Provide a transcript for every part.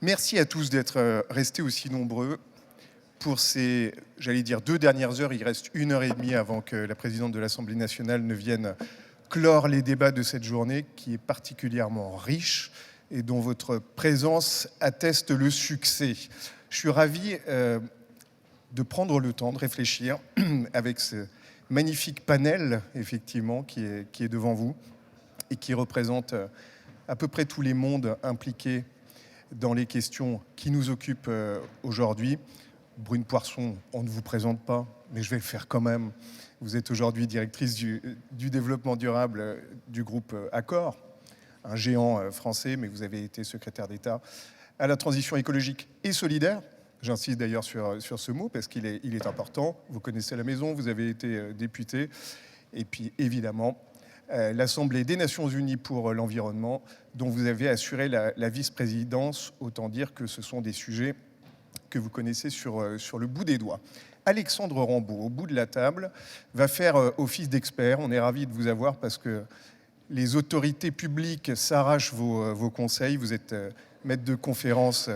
Merci à tous d'être restés aussi nombreux pour ces, j'allais dire, 2 dernières heures. Il reste 1h30 avant que la présidente de l'Assemblée nationale ne vienne clore les débats de cette journée qui est particulièrement riche et dont votre présence atteste le succès. Je suis ravi de prendre le temps de réfléchir avec ce magnifique panel, effectivement, qui est devant vous et qui représente à peu près tous les mondes impliqués dans les questions qui nous occupent aujourd'hui. Brune Poirson, on ne vous présente pas, mais je vais le faire quand même. Vous êtes aujourd'hui directrice du développement durable du groupe Accor, un géant français, mais vous avez été secrétaire d'État à la transition écologique et solidaire. J'insiste d'ailleurs sur ce mot parce qu'il est important. Vous connaissez la maison, vous avez été député. Et puis évidemment, l'Assemblée des Nations Unies pour l'environnement, dont vous avez assuré la vice-présidence. Autant dire que ce sont des sujets que vous connaissez sur le bout des doigts. Alexandre Rambaud, au bout de la table, va faire office d'expert. On est ravis de vous avoir parce que les autorités publiques s'arrachent vos conseils. Vous êtes maître de conférence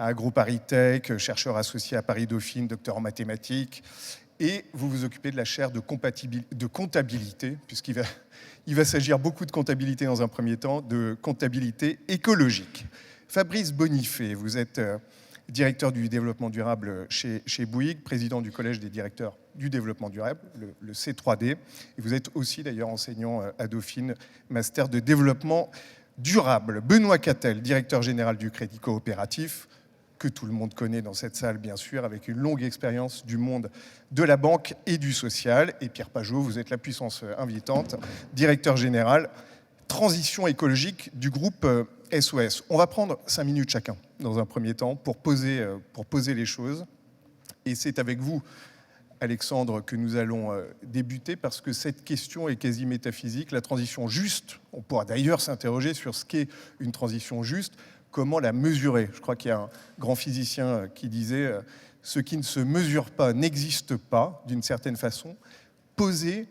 à AgroParisTech, chercheur associé à Paris Dauphine, docteur en mathématiques. Et vous vous occupez de la chaire de comptabilité, puisqu'il va s'agir beaucoup de comptabilité dans un premier temps, de comptabilité écologique. Fabrice Bonifay, vous êtes directeur du développement durable chez Bouygues, président du collège des directeurs du développement durable, le C3D. Et vous êtes aussi d'ailleurs enseignant à Dauphine, master de développement durable. Benoît Cattel, directeur général du Crédit Coopératif, que tout le monde connaît dans cette salle, bien sûr, avec une longue expérience du monde de la banque et du social. Et Pierre Pajot, vous êtes la puissance invitante, directeur général transition écologique du groupe SOS. On va prendre 5 minutes chacun, dans un premier temps, pour poser les choses. Et c'est avec vous, Alexandre, que nous allons débuter, parce que cette question est quasi métaphysique. La transition juste, on pourra d'ailleurs s'interroger sur ce qu'est une transition juste, comment la mesurer. Je crois qu'il y a un grand physicien qui disait « ce qui ne se mesure pas n'existe pas », d'une certaine façon. Poser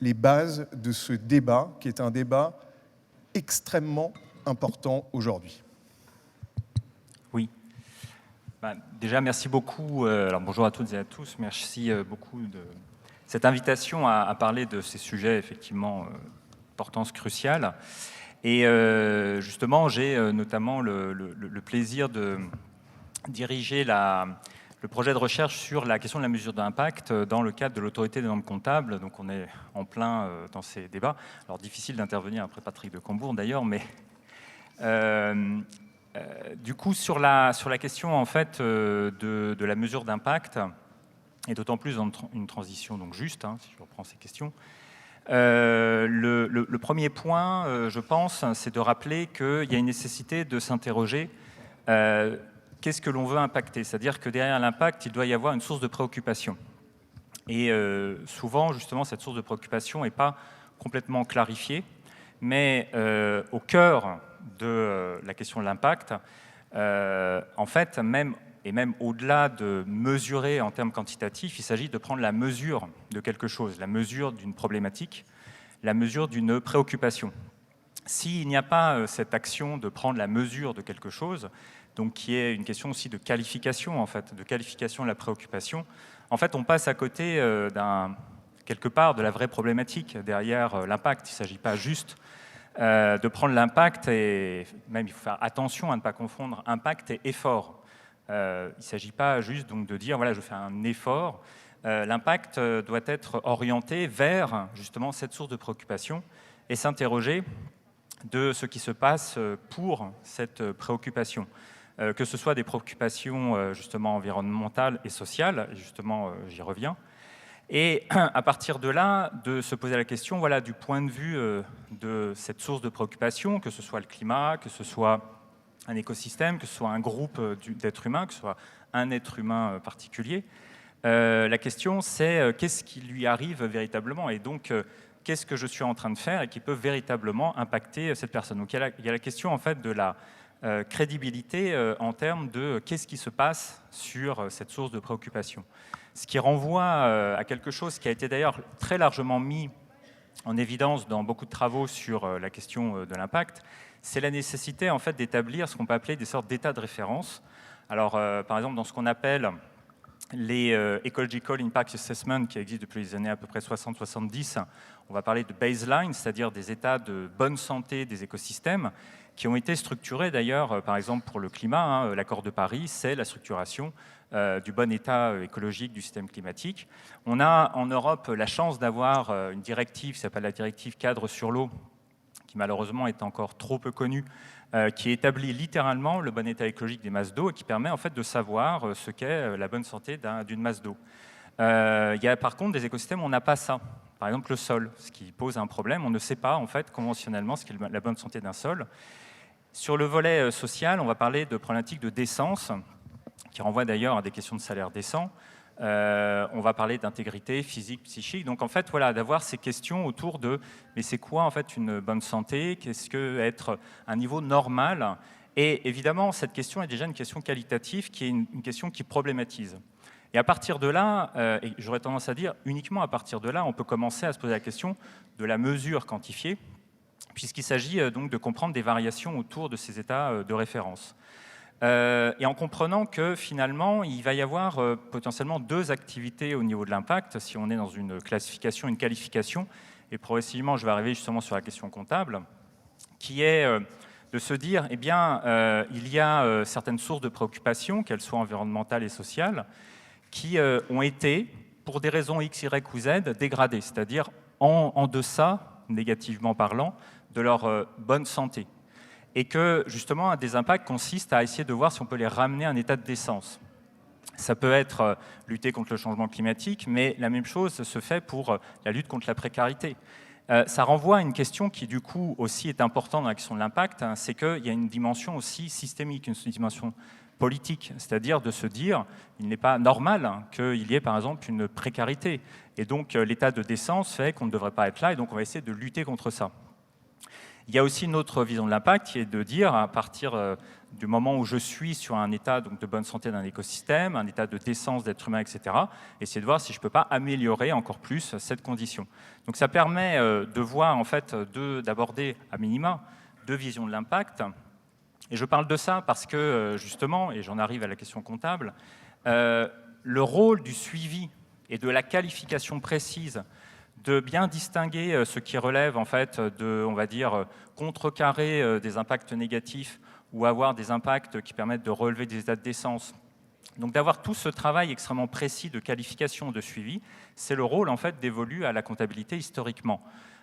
les bases de ce débat, qui est un débat extrêmement important aujourd'hui. Oui. Déjà, merci beaucoup. Alors, bonjour à toutes et à tous. Merci beaucoup de cette invitation à parler de ces sujets, effectivement, d'importance cruciale. Et justement, j'ai notamment le plaisir de diriger le projet de recherche sur la question de la mesure d'impact dans le cadre de l'autorité des normes comptables. Donc on est en plein dans ces débats. Alors difficile d'intervenir après Patrick de Cambourg d'ailleurs, mais du coup sur la question en fait de la mesure d'impact, et d'autant plus dans une transition donc juste, si je reprends ces questions, le premier point, je pense, c'est de rappeler qu'il y a une nécessité de s'interroger qu'est-ce que l'on veut impacter. C'est-à-dire que derrière l'impact, il doit y avoir une source de préoccupation. Et souvent, justement, cette source de préoccupation n'est pas complètement clarifiée, mais au cœur de la question de l'impact, en fait, même au-delà de mesurer en termes quantitatifs, il s'agit de prendre la mesure de quelque chose, la mesure d'une problématique, la mesure d'une préoccupation. S'il n'y a pas cette action de prendre la mesure de quelque chose, donc qui est une question aussi de qualification, en fait, de qualification de la préoccupation, en fait, on passe à côté quelque part de la vraie problématique derrière l'impact. Il ne s'agit pas juste de prendre l'impact, et même il faut faire attention à ne pas confondre impact et effort. Il ne s'agit pas juste donc, de dire, voilà, je fais un effort. L'impact doit être orienté vers justement cette source de préoccupation et s'interroger de ce qui se passe pour cette préoccupation. Que ce soit des préoccupations justement environnementales et sociales, justement j'y reviens, et à partir de là, de se poser la question, voilà, du point de vue de cette source de préoccupation, que ce soit le climat, que ce soit un écosystème, que ce soit un groupe d'êtres humains, que ce soit un être humain particulier, la question c'est qu'est-ce qui lui arrive véritablement, et donc qu'est-ce que je suis en train de faire et qui peut véritablement impacter cette personne. Donc il y a la question en fait de crédibilité en termes de qu'est-ce qui se passe sur cette source de préoccupation. Ce qui renvoie à quelque chose qui a été d'ailleurs très largement mis en évidence dans beaucoup de travaux sur la question de l'impact, c'est la nécessité en fait d'établir ce qu'on peut appeler des sortes d'états de référence. Alors, par exemple, dans ce qu'on appelle les Ecological Impact Assessment qui existent depuis les années à peu près 60-70, on va parler de baseline, c'est-à-dire des états de bonne santé des écosystèmes qui ont été structurés d'ailleurs, par exemple pour le climat, l'accord de Paris, c'est la structuration du bon état écologique du système climatique. On a en Europe la chance d'avoir une directive qui s'appelle la directive cadre sur l'eau, qui malheureusement est encore trop peu connue, qui établit littéralement le bon état écologique des masses d'eau et qui permet en fait de savoir ce qu'est la bonne santé d'une masse d'eau. Il y a par contre des écosystèmes où on n'a pas ça. Par exemple le sol, ce qui pose un problème. On ne sait pas en fait conventionnellement ce qu'est la bonne santé d'un sol. Sur le volet social, on va parler de problématiques de décence, qui renvoient d'ailleurs à des questions de salaire décent. On va parler d'intégrité physique, psychique. Donc en fait, voilà, d'avoir ces questions autour de mais c'est quoi en fait une bonne santé? Qu'est-ce que être un niveau normal? Et évidemment, cette question est déjà une question qualitative, qui est une question qui problématise. Et à partir de là, et j'aurais tendance à dire uniquement à partir de là, on peut commencer à se poser la question de la mesure quantifiée, puisqu'il s'agit donc de comprendre des variations autour de ces états de référence. Et en comprenant que finalement, il va y avoir potentiellement deux activités au niveau de l'impact, si on est dans une classification, une qualification, et progressivement, je vais arriver justement sur la question comptable, qui est de se dire, eh bien, il y a certaines sources de préoccupation, qu'elles soient environnementales et sociales, qui ont été, pour des raisons X, Y ou Z, dégradées, c'est-à-dire en deçà, négativement parlant, de leur bonne santé. Et que, justement, un des impacts consiste à essayer de voir si on peut les ramener à un état de décence. Ça peut être lutter contre le changement climatique, mais la même chose se fait pour la lutte contre la précarité. Ça renvoie à une question qui, du coup, aussi est importante dans la question de l'impact, c'est qu'il y a une dimension aussi systémique, une dimension politique, c'est-à-dire de se dire il n'est pas normal qu'il y ait, par exemple, une précarité. Et donc, l'état de décence fait qu'on ne devrait pas être là, et donc on va essayer de lutter contre ça. Il y a aussi une autre vision de l'impact qui est de dire, à partir du moment où je suis sur un état donc, de bonne santé d'un écosystème, un état de décence d'être humain, etc., essayer de voir si je ne peux pas améliorer encore plus cette condition. Donc ça permet de voir, en fait, d'aborder à minima deux visions de l'impact. Et je parle de ça parce que, justement, et j'en arrive à la question comptable, le rôle du suivi et de la qualification précise de bien distinguer ce qui relève en fait de, on va dire, contrecarrer des impacts négatifs ou avoir des impacts qui permettent de relever des états de décence. Donc d'avoir tout ce travail extrêmement précis de qualification, de suivi, c'est le rôle en fait dévolu à la comptabilité historiquement.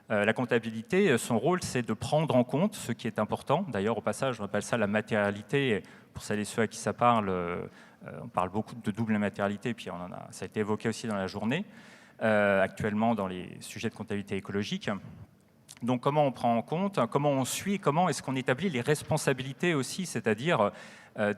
La comptabilité, son rôle, c'est de prendre en compte ce qui est important. D'ailleurs, au passage, on appelle ça la matérialité. Pour celles et ceux à qui ça parle, on parle beaucoup de double matérialité, puis ça a été évoqué aussi dans la journée. Actuellement dans les sujets de comptabilité écologique. Donc comment on prend en compte, comment on suit, comment est-ce qu'on établit les responsabilités aussi, c'est-à-dire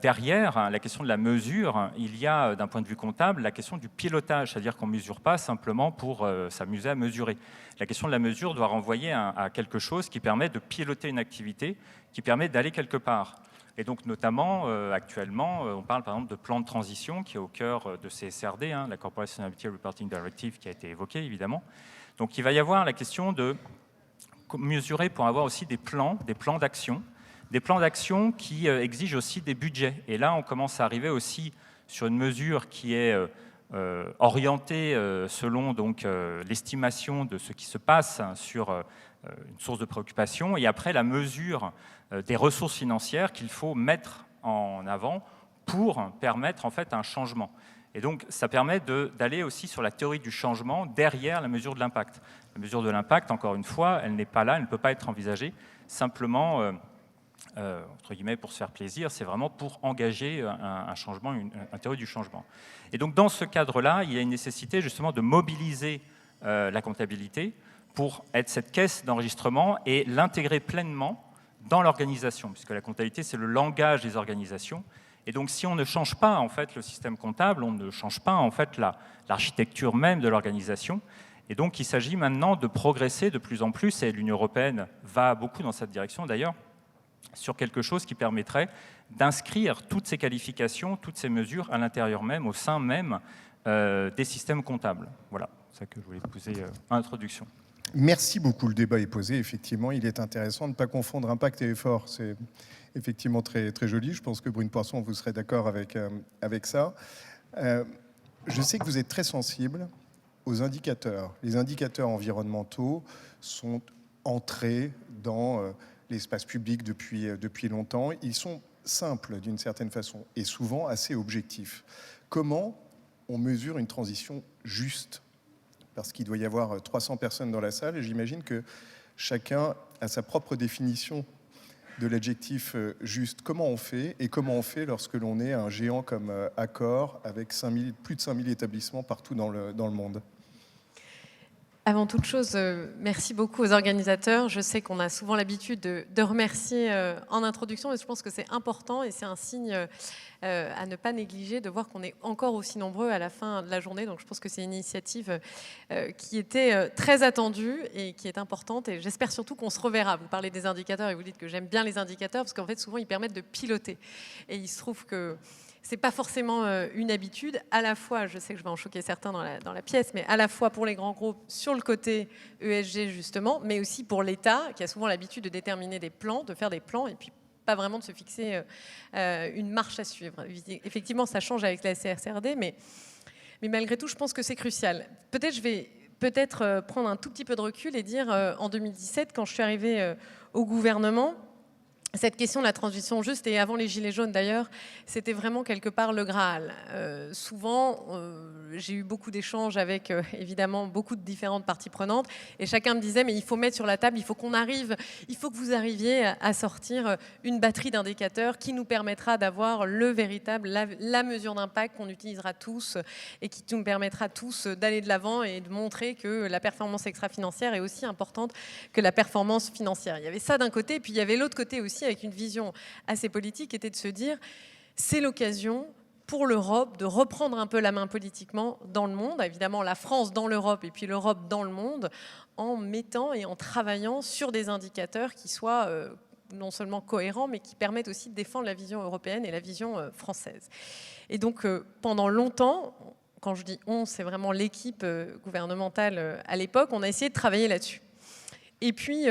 derrière la question de la mesure, il y a d'un point de vue comptable la question du pilotage, c'est-à-dire qu'on ne mesure pas simplement pour s'amuser à mesurer. La question de la mesure doit renvoyer à quelque chose qui permet de piloter une activité, qui permet d'aller quelque part. Et donc, notamment, actuellement, on parle par exemple de plan de transition qui est au cœur de CSRD, la Corporate Sustainability Reporting Directive, qui a été évoquée, évidemment. Donc, il va y avoir la question de mesurer pour avoir aussi des plans d'action qui exigent aussi des budgets. Et là, on commence à arriver aussi sur une mesure qui est orientée selon donc l'estimation de ce qui se passe sur une source de préoccupation, et après la mesure des ressources financières qu'il faut mettre en avant pour permettre en fait un changement. Et donc ça permet d'aller aussi sur la théorie du changement derrière la mesure de l'impact. La mesure de l'impact, encore une fois, elle n'est pas là, elle ne peut pas être envisagée simplement, entre guillemets, pour se faire plaisir, c'est vraiment pour engager un changement, une théorie du changement. Et donc dans ce cadre-là, il y a une nécessité justement de mobiliser la comptabilité pour être cette caisse d'enregistrement et l'intégrer pleinement dans l'organisation, puisque la comptabilité, c'est le langage des organisations. Et donc, si on ne change pas en fait, le système comptable, on ne change pas en fait, l'architecture même de l'organisation. Et donc, il s'agit maintenant de progresser de plus en plus, et l'Union européenne va beaucoup dans cette direction d'ailleurs, sur quelque chose qui permettrait d'inscrire toutes ces qualifications, toutes ces mesures à l'intérieur même, au sein même des systèmes comptables. Voilà, c'est ça que je voulais poser en introduction. Merci beaucoup, le débat est posé. Effectivement, il est intéressant de ne pas confondre impact et effort. C'est effectivement très, très joli. Je pense que Brune Poisson, vous serez d'accord avec ça. Je sais que vous êtes très sensible aux indicateurs. Les indicateurs environnementaux sont entrés dans l'espace public depuis longtemps. Ils sont simples d'une certaine façon et souvent assez objectifs. Comment on mesure une transition juste ? Parce qu'il doit y avoir 300 personnes dans la salle et j'imagine que chacun a sa propre définition de l'adjectif juste. Comment on fait et comment on fait lorsque l'on est un géant comme Accor avec plus de 5000 établissements partout dans le monde ? Avant toute chose, merci beaucoup aux organisateurs. Je sais qu'on a souvent l'habitude de remercier en introduction, mais je pense que c'est important et c'est un signe à ne pas négliger de voir qu'on est encore aussi nombreux à la fin de la journée. Donc je pense que c'est une initiative qui était très attendue et qui est importante. Et j'espère surtout qu'on se reverra. Vous parlez des indicateurs et vous dites que j'aime bien les indicateurs parce qu'en fait, souvent, ils permettent de piloter. Et il se trouve que c'est pas forcément une habitude. À la fois, je sais que je vais en choquer certains dans la pièce, mais à la fois pour les grands groupes sur le côté ESG justement, mais aussi pour l'État qui a souvent l'habitude de déterminer des plans, de faire des plans et puis pas vraiment de se fixer une marche à suivre. Effectivement, ça change avec la CSRD, mais malgré tout, je pense que c'est crucial. Peut-être je vais prendre un tout petit peu de recul et dire en 2017, quand je suis arrivée au gouvernement, cette question de la transition juste, et avant les Gilets jaunes d'ailleurs, c'était vraiment quelque part le Graal. Souvent, j'ai eu beaucoup d'échanges avec évidemment beaucoup de différentes parties prenantes, et chacun me disait mais il faut mettre sur la table, il faut que vous arriviez à sortir une batterie d'indicateurs qui nous permettra d'avoir la mesure d'impact qu'on utilisera tous et qui nous permettra tous d'aller de l'avant et de montrer que la performance extra-financière est aussi importante que la performance financière. Il y avait ça d'un côté, puis il y avait l'autre côté aussi avec une vision assez politique, était de se dire c'est l'occasion pour l'Europe de reprendre un peu la main politiquement dans le monde, évidemment la France dans l'Europe et puis l'Europe dans le monde, en mettant et en travaillant sur des indicateurs qui soient non seulement cohérents, mais qui permettent aussi de défendre la vision européenne et la vision française. Et donc pendant longtemps, quand je dis on, c'est vraiment l'équipe gouvernementale à l'époque, on a essayé de travailler là-dessus. Et puis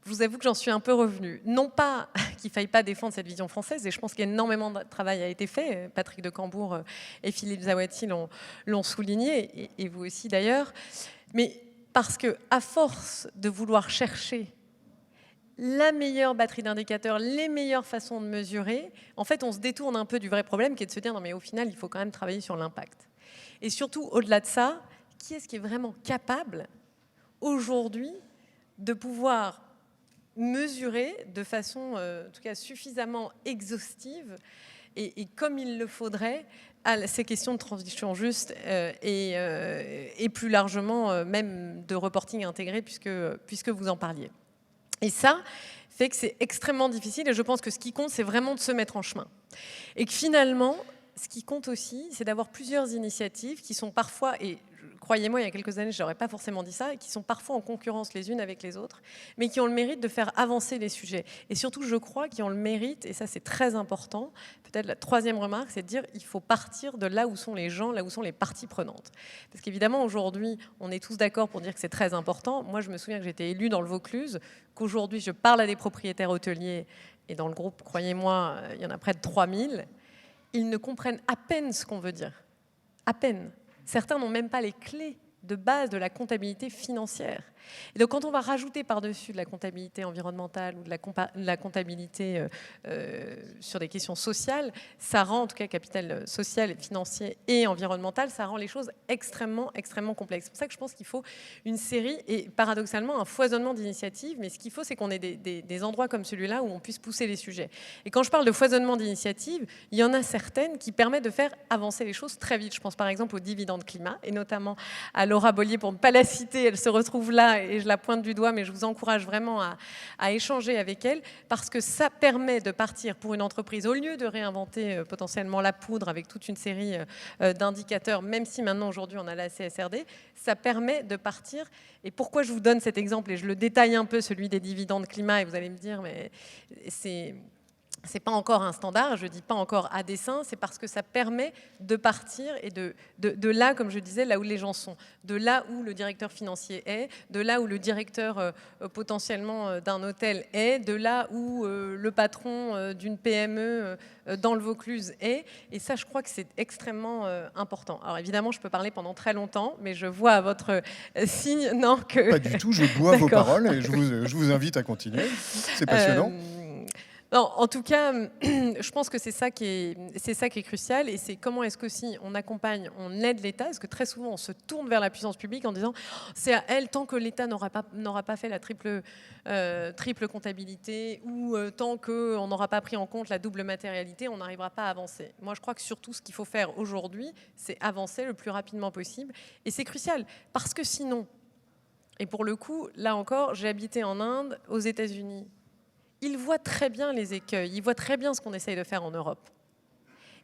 je vous avoue que j'en suis un peu revenue. Non pas qu'il ne faille pas défendre cette vision française, et je pense qu'énormément de travail a été fait. Patrick de Cambourg et Philippe Zawati l'ont souligné, et vous aussi d'ailleurs. Mais parce qu'à force de vouloir chercher la meilleure batterie d'indicateurs, les meilleures façons de mesurer, en fait, on se détourne un peu du vrai problème qui est de se dire non mais au final, il faut quand même travailler sur l'impact. Et surtout, au-delà de ça, qui est-ce qui est vraiment capable aujourd'hui de pouvoir mesurer de façon, en tout cas, suffisamment exhaustive et comme il le faudrait à ces questions de transition juste et plus largement même de reporting intégré puisque vous en parliez. Et ça fait que c'est extrêmement difficile et je pense que ce qui compte, c'est vraiment de se mettre en chemin. Et que finalement, ce qui compte aussi, c'est d'avoir plusieurs initiatives qui sont parfois, et croyez-moi, il y a quelques années, je n'aurais pas forcément dit ça, et qui sont parfois en concurrence les unes avec les autres, mais qui ont le mérite de faire avancer les sujets. Et surtout, je crois, qui ont le mérite, et ça c'est très important, peut-être la troisième remarque, c'est de dire qu'il faut partir de là où sont les gens, là où sont les parties prenantes. Parce qu'évidemment, aujourd'hui, on est tous d'accord pour dire que c'est très important. Moi, je me souviens que j'étais élue dans le Vaucluse, qu'aujourd'hui, je parle à des propriétaires hôteliers, et dans le groupe, croyez-moi, il y en a près de 3000, ils ne comprennent à peine ce qu'on veut dire. À peine. Certains n'ont même pas les clés de base de la comptabilité financière. Et donc quand on va rajouter par-dessus de la comptabilité environnementale ou de la comptabilité sur des questions sociales, ça rend, en tout cas capital social, financier et environnemental, ça rend les choses extrêmement, extrêmement complexes. C'est pour ça que je pense qu'il faut une série et paradoxalement un foisonnement d'initiatives, mais ce qu'il faut, c'est qu'on ait des endroits comme celui-là où on puisse pousser les sujets. Et quand je parle de foisonnement d'initiatives, il y en a certaines qui permettent de faire avancer les choses très vite. Je pense par exemple au dividende climat, et notamment à Laura Bollier, pour ne pas la citer, elle se retrouve là là et je la pointe du doigt, mais je vous encourage vraiment à échanger avec elle, parce que ça permet de partir pour une entreprise, au lieu de réinventer potentiellement la poudre avec toute une série d'indicateurs, même si maintenant aujourd'hui on a la CSRD, ça permet de partir. Et pourquoi je vous donne cet exemple, et je le détaille un peu, celui des dividendes climat, et vous allez me dire, mais c'est pas encore un standard, je dis pas encore à dessein, c'est parce que ça permet de partir et de là, comme je disais, là où les gens sont, de là où le directeur financier est, de là où le directeur potentiellement d'un hôtel est, de là où le patron d'une PME dans le Vaucluse est. Et ça, je crois que c'est extrêmement important. Alors évidemment, je peux parler pendant très longtemps, mais je vois à votre signe, non, que... Pas du tout, je bois vos paroles et je vous invite à continuer. C'est passionnant. Non, en tout cas, je pense que c'est ça qui est crucial, et c'est comment est-ce qu'aussi on accompagne, on aide l'État, parce que très souvent on se tourne vers la puissance publique en disant c'est à elle, tant que l'État n'aura pas fait la triple comptabilité, ou tant qu'on n'aura pas pris en compte la double matérialité, on n'arrivera pas à avancer. Moi, je crois que surtout ce qu'il faut faire aujourd'hui, c'est avancer le plus rapidement possible, et c'est crucial, parce que sinon, et pour le coup, là encore, j'ai habité en Inde, aux États-Unis. Ils voient très bien les écueils, ils voient très bien ce qu'on essaye de faire en Europe.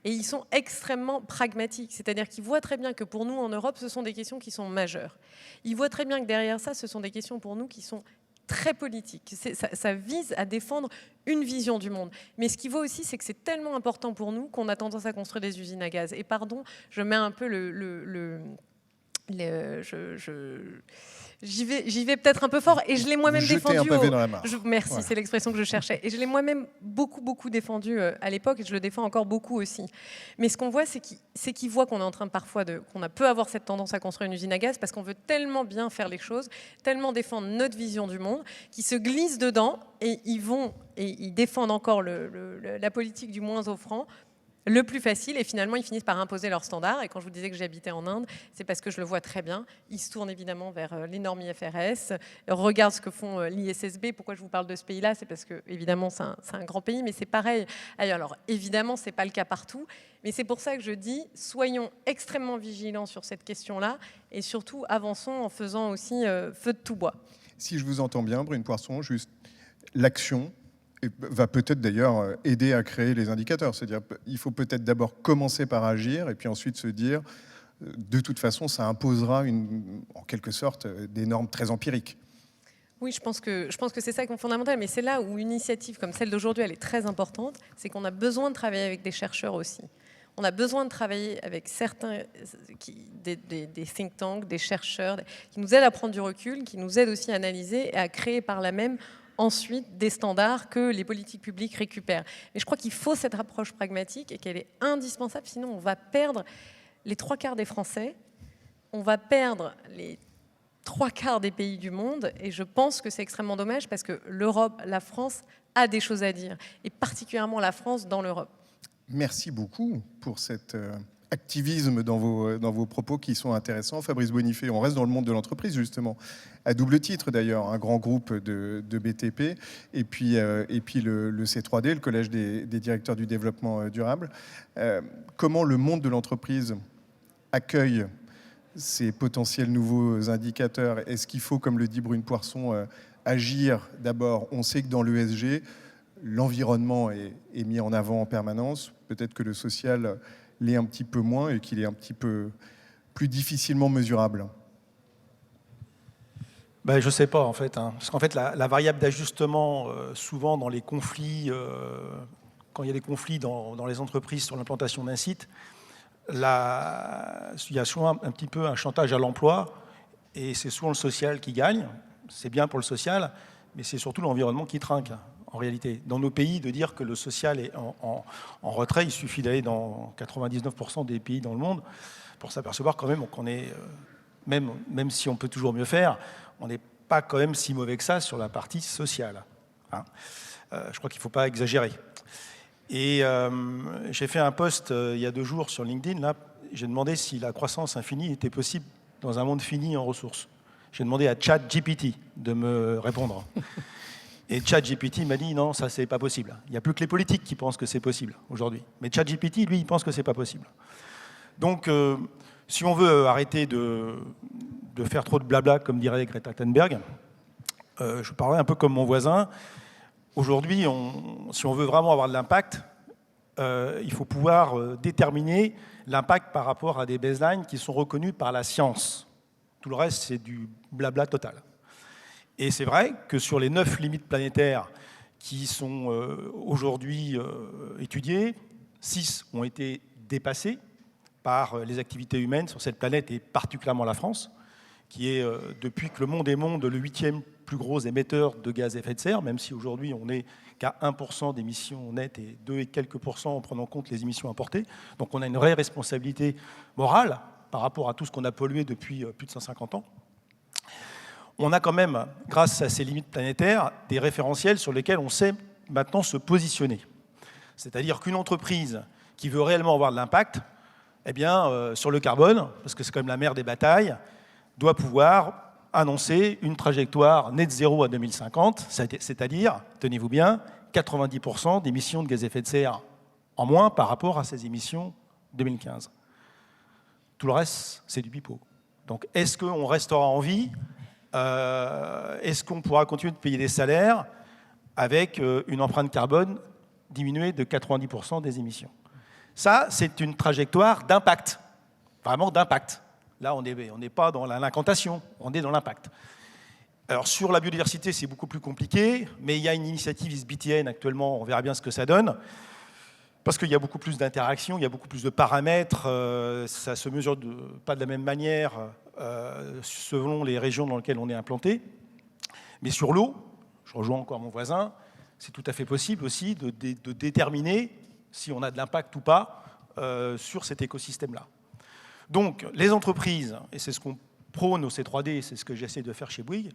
Et ils sont extrêmement pragmatiques, c'est-à-dire qu'ils voient très bien que pour nous en Europe, ce sont des questions qui sont majeures. Ils voient très bien que derrière ça, ce sont des questions pour nous qui sont très politiques. Ça vise à défendre une vision du monde. Mais ce qu'ils voient aussi, c'est que c'est tellement important pour nous qu'on a tendance à construire des usines à gaz. Et pardon, je mets un peu j'y vais peut-être un peu fort, et je l'ai moi-même défendu. Un pavé dans la mare. Merci, Voilà. c'est l'expression que je cherchais. Et je l'ai moi-même beaucoup défendu à l'époque, et je le défends encore beaucoup aussi. Mais ce qu'on voit, c'est qu'ils voient qu'on est en train parfois qu'on peut avoir cette tendance à construire une usine à gaz, parce qu'on veut tellement bien faire les choses, tellement défendre notre vision du monde, qu'ils se glissent dedans, et ils défendent encore la politique du moins offrant, le plus facile, et finalement ils finissent par imposer leurs standards. Et quand je vous disais que j'habitais en Inde, c'est parce que je le vois très bien. Ils se tournent évidemment vers les normes IFRS, regardent ce que font l'ISSB. Pourquoi je vous parle de ce pays-là? C'est parce que évidemment c'est un grand pays, mais c'est pareil ailleurs. Alors évidemment c'est pas le cas partout, mais c'est pour ça que je dis soyons extrêmement vigilants sur cette question-là, et surtout avançons en faisant aussi feu de tout bois. Si je vous entends bien, Brune Poirson, juste l'action va peut-être d'ailleurs aider à créer les indicateurs. C'est-à-dire qu'il faut peut-être d'abord commencer par agir, et puis ensuite se dire, de toute façon, ça imposera en quelque sorte des normes très empiriques. Oui, je pense que c'est ça qui est fondamental, mais c'est là où une initiative comme celle d'aujourd'hui, elle est très importante, c'est qu'on a besoin de travailler avec des chercheurs aussi. On a besoin de travailler avec certains, des think tanks, des chercheurs, qui nous aident à prendre du recul, qui nous aident aussi à analyser et à créer par là même ensuite des standards que les politiques publiques récupèrent. Mais je crois qu'il faut cette approche pragmatique, et qu'elle est indispensable, sinon on va perdre les 3/4 des Français, on va perdre les 3/4 des pays du monde, et je pense que c'est extrêmement dommage, parce que l'Europe, la France a des choses à dire, et particulièrement la France dans l'Europe. Merci beaucoup pour cet activisme dans vos propos qui sont intéressants. Fabrice Bonifay, on reste dans le monde de l'entreprise justement, à double titre d'ailleurs, un grand groupe de BTP, et puis le C3D, le Collège des directeurs du développement durable. Comment le monde de l'entreprise accueille ces potentiels nouveaux indicateurs? Est-ce qu'il faut, comme le dit Brune Poirson, agir d'abord? On sait que dans l'ESG, l'environnement est mis en avant en permanence. Peut-être que le social l'est un petit peu moins, et qu'il est un petit peu plus difficilement mesurable. Ben, je ne sais pas, en fait. Parce qu'en fait, la variable d'ajustement, souvent dans les conflits, quand il y a des conflits dans les entreprises sur l'implantation d'un site, il y a souvent un petit peu un chantage à l'emploi, et c'est souvent le social qui gagne. C'est bien pour le social, mais c'est surtout l'environnement qui trinque. En réalité, dans nos pays, de dire que le social est en retrait, il suffit d'aller dans 99% des pays dans le monde pour s'apercevoir quand même qu'on est, même si on peut toujours mieux faire, on n'est pas quand même si mauvais que ça sur la partie sociale. Je crois qu'il ne faut pas exagérer. Et j'ai fait un post il y a 2 jours sur LinkedIn. Là, j'ai demandé si la croissance infinie était possible dans un monde fini en ressources. J'ai demandé à ChatGPT de me répondre. Et ChatGPT m'a dit non, ça c'est pas possible. Il n'y a plus que les politiques qui pensent que c'est possible aujourd'hui. Mais ChatGPT, lui, il pense que c'est pas possible. Donc, si on veut arrêter de de faire trop de blabla, comme dirait Greta Thunberg. Je parlerai un peu comme mon voisin. Aujourd'hui, si on veut vraiment avoir de l'impact, il faut pouvoir déterminer l'impact par rapport à des baselines qui sont reconnus par la science. Tout le reste, c'est du blabla total. Et c'est vrai que sur les 9 limites planétaires qui sont aujourd'hui étudiées, 6 ont été dépassées par les activités humaines sur cette planète, et particulièrement la France, qui est, depuis que le monde est monde, le 8e plus gros émetteur de gaz à effet de serre, même si aujourd'hui on n'est qu'à 1% d'émissions nettes et 2 et quelques pourcents en prenant en compte les émissions importées. Donc on a une vraie responsabilité morale par rapport à tout ce qu'on a pollué depuis plus de 150 ans. On a quand même, grâce à ces limites planétaires, des référentiels sur lesquels on sait maintenant se positionner. C'est-à-dire qu'une entreprise qui veut réellement avoir de l'impact, eh bien, sur le carbone, parce que c'est quand même la mère des batailles, doit pouvoir annoncer une trajectoire net zéro à 2050, c'est-à-dire, tenez-vous bien, 90% d'émissions de gaz à effet de serre en moins par rapport à ces émissions 2015. Tout le reste, c'est du pipeau. Donc, est-ce qu'on restera en vie ? Est-ce qu'on pourra continuer de payer des salaires avec une empreinte carbone diminuée de 90% des émissions? Ça, c'est une trajectoire d'impact, vraiment d'impact. Là, on n'est pas dans l'incantation, on est dans l'impact. Alors, sur la biodiversité, c'est beaucoup plus compliqué, mais il y a une initiative SBTN actuellement, on verra bien ce que ça donne, parce qu'il y a beaucoup plus d'interactions, il y a beaucoup plus de paramètres, ça ne se mesure pas de la même manière selon les régions dans lesquelles on est implanté. Mais sur l'eau, je rejoins encore mon voisin, c'est tout à fait possible aussi de déterminer si on a de l'impact ou pas sur cet écosystème-là. Donc, les entreprises, et c'est ce qu'on prône au C3D, c'est ce que j'essaie de faire chez Bouygues,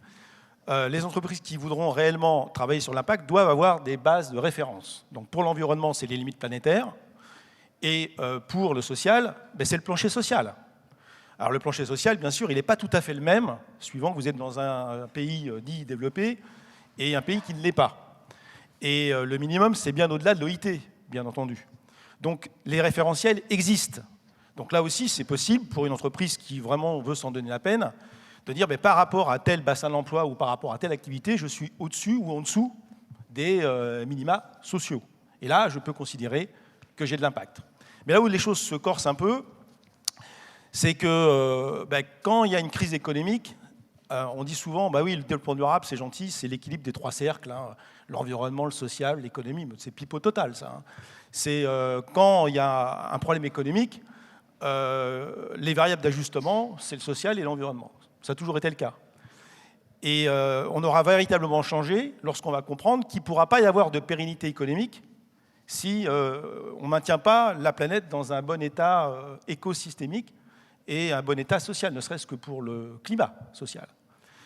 les entreprises qui voudront réellement travailler sur l'impact doivent avoir des bases de référence. Donc, pour l'environnement, c'est les limites planétaires, et pour le social, c'est le plancher social. Alors, le plancher social, bien sûr, il n'est pas tout à fait le même, suivant que vous êtes dans un pays dit développé et un pays qui ne l'est pas. Et le minimum, c'est bien au-delà de l'OIT, bien entendu. Donc, les référentiels existent. Donc là aussi, c'est possible pour une entreprise qui vraiment veut s'en donner la peine de dire par rapport à tel bassin d'emploi ou par rapport à telle activité, je suis au-dessus ou en dessous des minima sociaux. Et là, je peux considérer que j'ai de l'impact. Mais là où les choses se corsent un peu, c'est que quand il y a une crise économique, on dit souvent, oui, le développement durable, c'est gentil, c'est l'équilibre des 3 cercles, hein, l'environnement, le social, l'économie, c'est pipeau total, ça. Hein. C'est quand il y a un problème économique, les variables d'ajustement, c'est le social et l'environnement. Ça a toujours été le cas. Et on aura véritablement changé lorsqu'on va comprendre qu'il ne pourra pas y avoir de pérennité économique si on ne maintient pas la planète dans un bon état écosystémique et un bon état social, ne serait-ce que pour le climat social.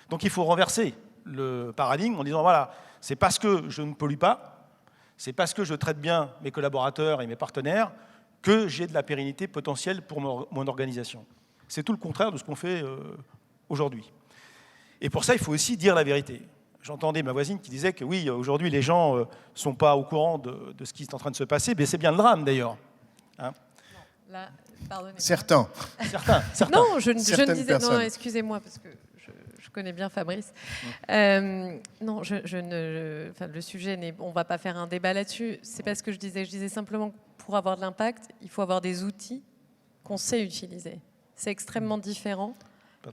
Donc il faut renverser le paradigme en disant, voilà, c'est parce que je ne pollue pas, c'est parce que je traite bien mes collaborateurs et mes partenaires que j'ai de la pérennité potentielle pour mon organisation. C'est tout le contraire de ce qu'on fait aujourd'hui. Et pour ça, il faut aussi dire la vérité. J'entendais ma voisine qui disait que oui, aujourd'hui, les gens ne sont pas au courant de ce qui est en train de se passer, mais c'est bien le drame d'ailleurs. Hein ? Non, là, pardonnez-moi. Certains. Non, je ne disais... personnes. Non, excusez-moi, parce que je connais bien Fabrice. Non, le sujet, on ne va pas faire un débat là-dessus. C'est pas ce que je disais. Je disais simplement que pour avoir de l'impact, il faut avoir des outils qu'on sait utiliser. C'est extrêmement différent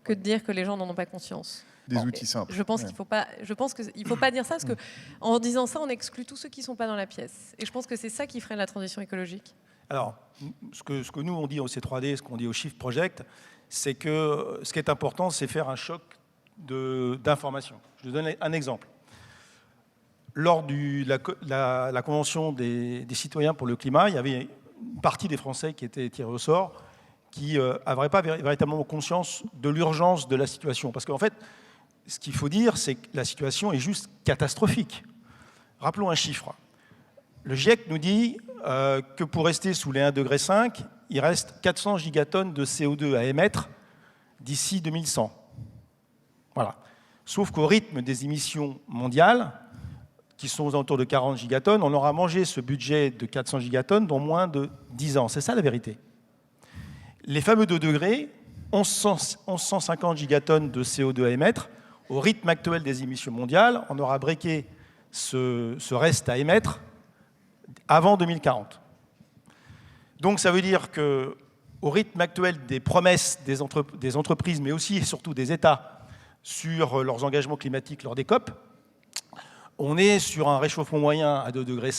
que de dire que les gens n'en ont pas conscience. Des outils simples. Je pense qu'il faut pas dire ça, parce qu'en disant ça, on exclut tous ceux qui ne sont pas dans la pièce. Et je pense que c'est ça qui freine la transition écologique. Alors, ce que nous, on dit au C3D, ce qu'on dit au Shift Project, c'est que ce qui est important, c'est faire un choc d'information. Je vous donne un exemple. Lors de la Convention des citoyens pour le climat, il y avait une partie des Français qui étaient tirés au sort, qui n'avaient pas véritablement conscience de l'urgence de la situation. Parce qu'en fait, ce qu'il faut dire, c'est que la situation est juste catastrophique. Rappelons un chiffre. Le GIEC nous dit que pour rester sous les 1,5 degré, il reste 400 gigatonnes de CO2 à émettre d'ici 2100. Voilà. Sauf qu'au rythme des émissions mondiales, qui sont aux alentours de 40 gigatonnes, on aura mangé ce budget de 400 gigatonnes dans moins de 10 ans. C'est ça la vérité. Les fameux 2 degrés, 1150 gigatonnes de CO2 à émettre. Au rythme actuel des émissions mondiales, on aura breaké ce reste à émettre avant 2040. Donc ça veut dire qu'au rythme actuel des promesses des entreprises, mais aussi et surtout des États sur leurs engagements climatiques lors des COP, on est sur un réchauffement moyen à 2,5 degrés,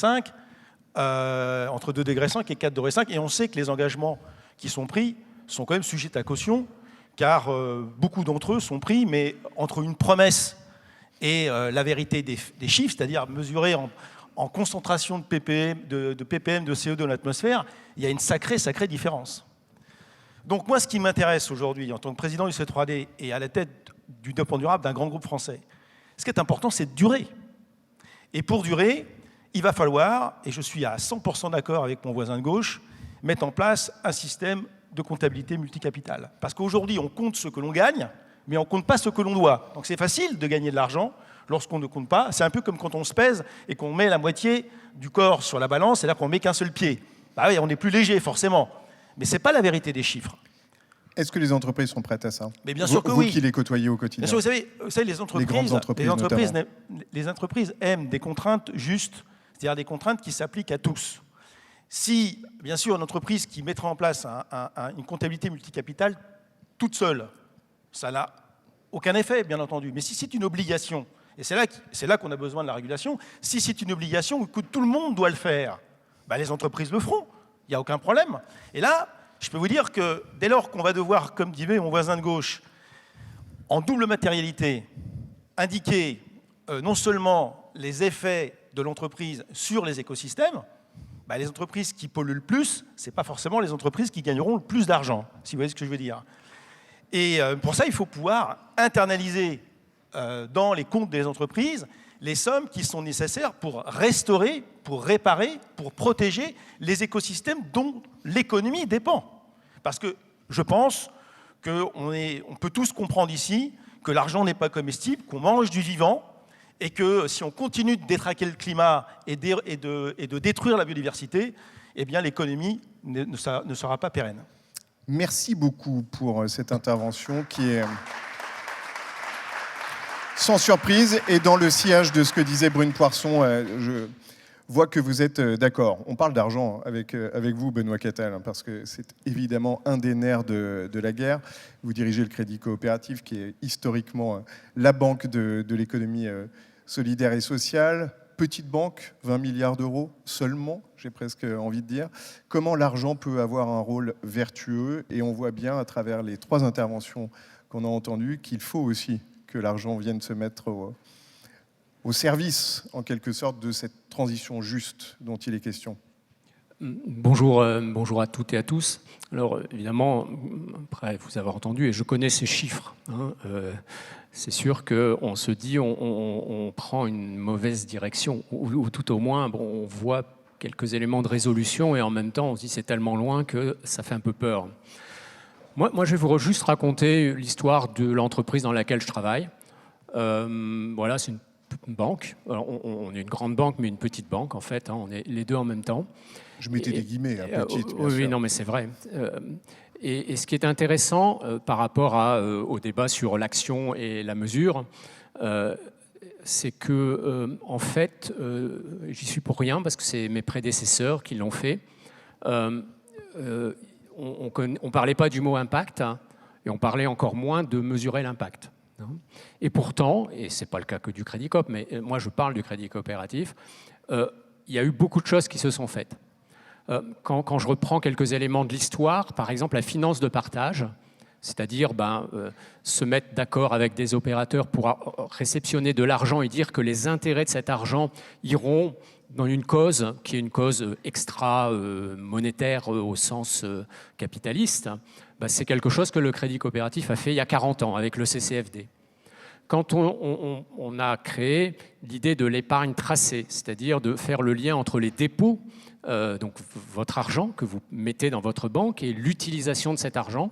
entre 2,5 degrés et 4,5 degrés, et on sait que les engagements qui sont pris sont quand même sujets à caution, car beaucoup d'entre eux sont pris, mais entre une promesse et la vérité des chiffres, c'est-à-dire mesurés en concentration de ppm, de CO2 dans l'atmosphère, il y a une sacrée différence. Donc moi, ce qui m'intéresse aujourd'hui, en tant que président du C3D et à la tête du développement durable d'un grand groupe français, ce qui est important, c'est de durer. Et pour durer, il va falloir, et je suis à 100% d'accord avec mon voisin de gauche, mettre en place un système de comptabilité multicapital. Parce qu'aujourd'hui, on compte ce que l'on gagne, mais on ne compte pas ce que l'on doit. Donc c'est facile de gagner de l'argent lorsqu'on ne compte pas. C'est un peu comme quand on se pèse et qu'on met la moitié du corps sur la balance et là qu'on ne met qu'un seul pied. Bah oui, on est plus léger, forcément. Mais ce n'est pas la vérité des chiffres. Est-ce que les entreprises sont prêtes à ça? Mais bien sûr que vous oui. qui les côtoyez au quotidien. Bien sûr, vous savez les entreprises aiment des contraintes justes, c'est-à-dire des contraintes qui s'appliquent à tous. Si, bien sûr, une entreprise qui mettra en place une comptabilité multicapitale toute seule, ça n'a aucun effet, bien entendu. Mais si c'est une obligation, et c'est là qu'on a besoin de la régulation, si c'est une obligation que tout le monde doit le faire, bah les entreprises le feront, il n'y a aucun problème. Et là, je peux vous dire que dès lors qu'on va devoir, comme disait mon voisin de gauche, en double matérialité, indiquer non seulement les effets de l'entreprise sur les écosystèmes, bah les entreprises qui polluent le plus, ce n'est pas forcément les entreprises qui gagneront le plus d'argent, si vous voyez ce que je veux dire. Et pour ça, il faut pouvoir internaliser dans les comptes des entreprises les sommes qui sont nécessaires pour restaurer, pour réparer, pour protéger les écosystèmes dont l'économie dépend. Parce que je pense qu'on peut tous comprendre ici que l'argent n'est pas comestible, qu'on mange du vivant, et que si on continue de détraquer le climat et de détruire la biodiversité, eh bien l'économie ne sera pas pérenne. Merci beaucoup pour cette intervention qui est sans surprise et dans le sillage de ce que disait Brune Poirson. Je vois que vous êtes d'accord. On parle d'argent avec vous, Benoît Cattal, parce que c'est évidemment un des nerfs de la guerre. Vous dirigez le Crédit Coopératif, qui est historiquement la banque de l'économie solidaire et sociale. Petite banque, 20 milliards d'euros seulement, j'ai presque envie de dire. Comment l'argent peut avoir un rôle vertueux? Et on voit bien à travers les 3 interventions qu'on a entendues qu'il faut aussi que l'argent vienne se mettre au service, en quelque sorte, de cette transition juste dont il est question. Bonjour à toutes et à tous. Alors évidemment, après vous avez entendu, et je connais ces chiffres, hein, c'est sûr qu'on se dit on prend une mauvaise direction, ou tout au moins on voit quelques éléments de résolution et en même temps on se dit c'est tellement loin que ça fait un peu peur. Moi je vais vous juste raconter l'histoire de l'entreprise dans laquelle je travaille. Voilà, c'est une banque. Alors, on est une grande banque, mais une petite banque, en fait. Hein, on est les deux en même temps. Je mettais des guillemets, petite. Oui, non, mais c'est vrai. Et ce qui est intéressant par rapport au débat sur l'action et la mesure, c'est que, en fait, j'y suis pour rien, parce que c'est mes prédécesseurs qui l'ont fait. On ne parlait pas du mot impact, hein, et on parlait encore moins de mesurer l'impact. Et pourtant, et ce n'est pas le cas que du Crédit Coop, mais moi je parle du Crédit Coopératif, il y a eu beaucoup de choses qui se sont faites. Quand je reprends quelques éléments de l'histoire, par exemple la finance de partage, c'est-à-dire se mettre d'accord avec des opérateurs pour réceptionner de l'argent et dire que les intérêts de cet argent iront dans une cause qui est une cause extra-monétaire au sens capitaliste, c'est quelque chose que le Crédit Coopératif a fait il y a 40 ans avec le CCFD. Quand on a créé l'idée de l'épargne tracée, c'est-à-dire de faire le lien entre les dépôts, donc votre argent que vous mettez dans votre banque et l'utilisation de cet argent,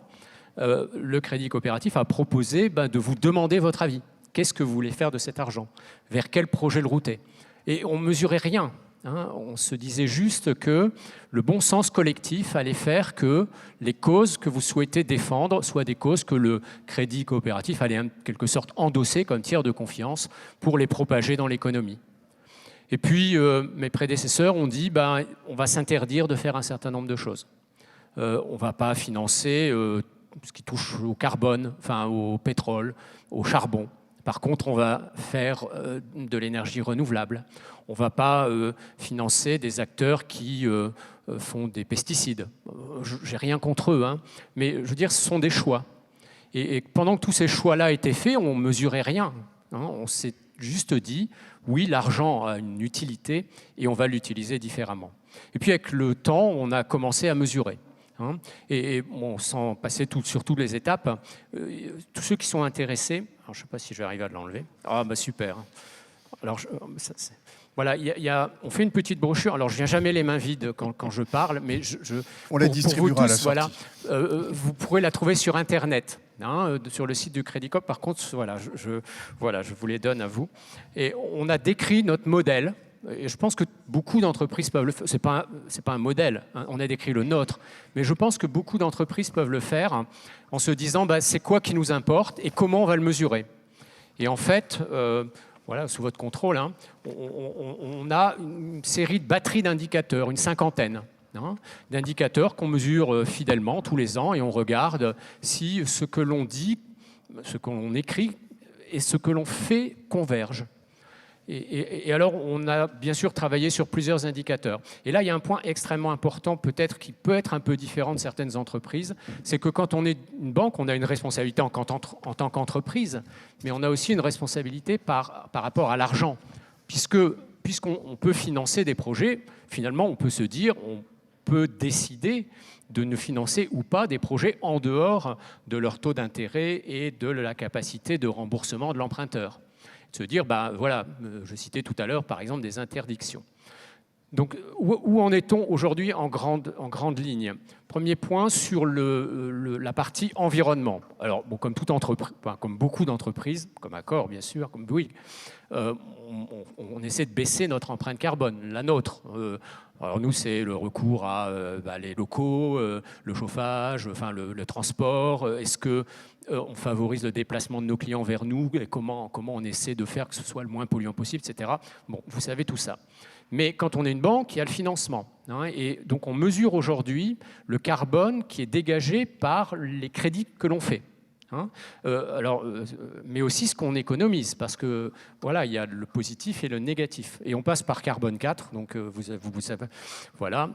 le Crédit Coopératif a proposé de vous demander votre avis. Qu'est-ce que vous voulez faire de cet argent? Vers quel projet le router? Et on ne mesurait rien. hein. On se disait juste que le bon sens collectif allait faire que les causes que vous souhaitez défendre soient des causes que le crédit coopératif allait en quelque sorte endosser comme tiers de confiance pour les propager dans l'économie. Et puis, mes prédécesseurs ont dit on va s'interdire de faire un certain nombre de choses. On ne va pas financer ce qui touche au carbone, enfin au pétrole, au charbon. Par contre, on va faire de l'énergie renouvelable. On ne va pas financer des acteurs qui font des pesticides. J'ai rien contre eux, hein, mais je veux dire, ce sont des choix. Et pendant que tous ces choix-là étaient faits, on ne mesurait rien. Hein, on s'est juste dit, oui, l'argent a une utilité et on va l'utiliser différemment. Et puis avec le temps, on a commencé à mesurer. Hein, et bon, sans passer sur toutes les étapes, tous ceux qui sont intéressés, alors je ne sais pas si je vais arriver à l'enlever. Ah super. Alors voilà, on fait une petite brochure. Alors je viens jamais les mains vides quand je parle, mais on la distribuera à la sortie. Voilà, vous pourrez la trouver sur Internet, hein, sur le site du Crédit Coop. Par contre, voilà, je vous les donne à vous. Et on a décrit notre modèle. Et je pense que beaucoup d'entreprises peuvent le faire. C'est pas un modèle, hein, on a décrit le nôtre, mais je pense que beaucoup d'entreprises peuvent le faire en se disant c'est quoi qui nous importe et comment on va le mesurer. Et en fait, voilà, sous votre contrôle, hein, on a une série de batteries d'indicateurs, une cinquantaine, hein, d'indicateurs qu'on mesure fidèlement tous les ans et on regarde si ce que l'on dit, ce que l'on écrit et ce que l'on fait convergent. Et alors, on a bien sûr travaillé sur plusieurs indicateurs. Et là, il y a un point extrêmement important, peut-être qui peut être un peu différent de certaines entreprises, c'est que quand on est une banque, on a une responsabilité en tant qu'entreprise, mais on a aussi une responsabilité par rapport à l'argent. Puisqu'on peut financer des projets, finalement, on peut se dire, on peut décider de ne financer ou pas des projets en dehors de leur taux d'intérêt et de la capacité de remboursement de l'emprunteur. Se dire, voilà, je citais tout à l'heure, par exemple, des interdictions. Donc, où en est-on aujourd'hui en grande ligne? Premier point, sur la partie environnement. Alors, bon, comme toute entreprise, comme beaucoup d'entreprises, comme Accor, bien sûr, comme Bouygues, on essaie de baisser notre empreinte carbone, la nôtre. Alors nous, c'est le recours à les locaux, le chauffage, enfin le transport. Est-ce qu'on favorise le déplacement de nos clients vers nous? Et comment on essaie de faire que ce soit le moins polluant possible, etc. Bon, vous savez tout ça. Mais quand on est une banque, il y a le financement. Hein, et donc on mesure aujourd'hui le carbone qui est dégagé par les crédits que l'on fait. Hein, mais aussi ce qu'on économise, parce que voilà, il y a le positif et le négatif. Et on passe par carbone 4, donc vous savez. Voilà.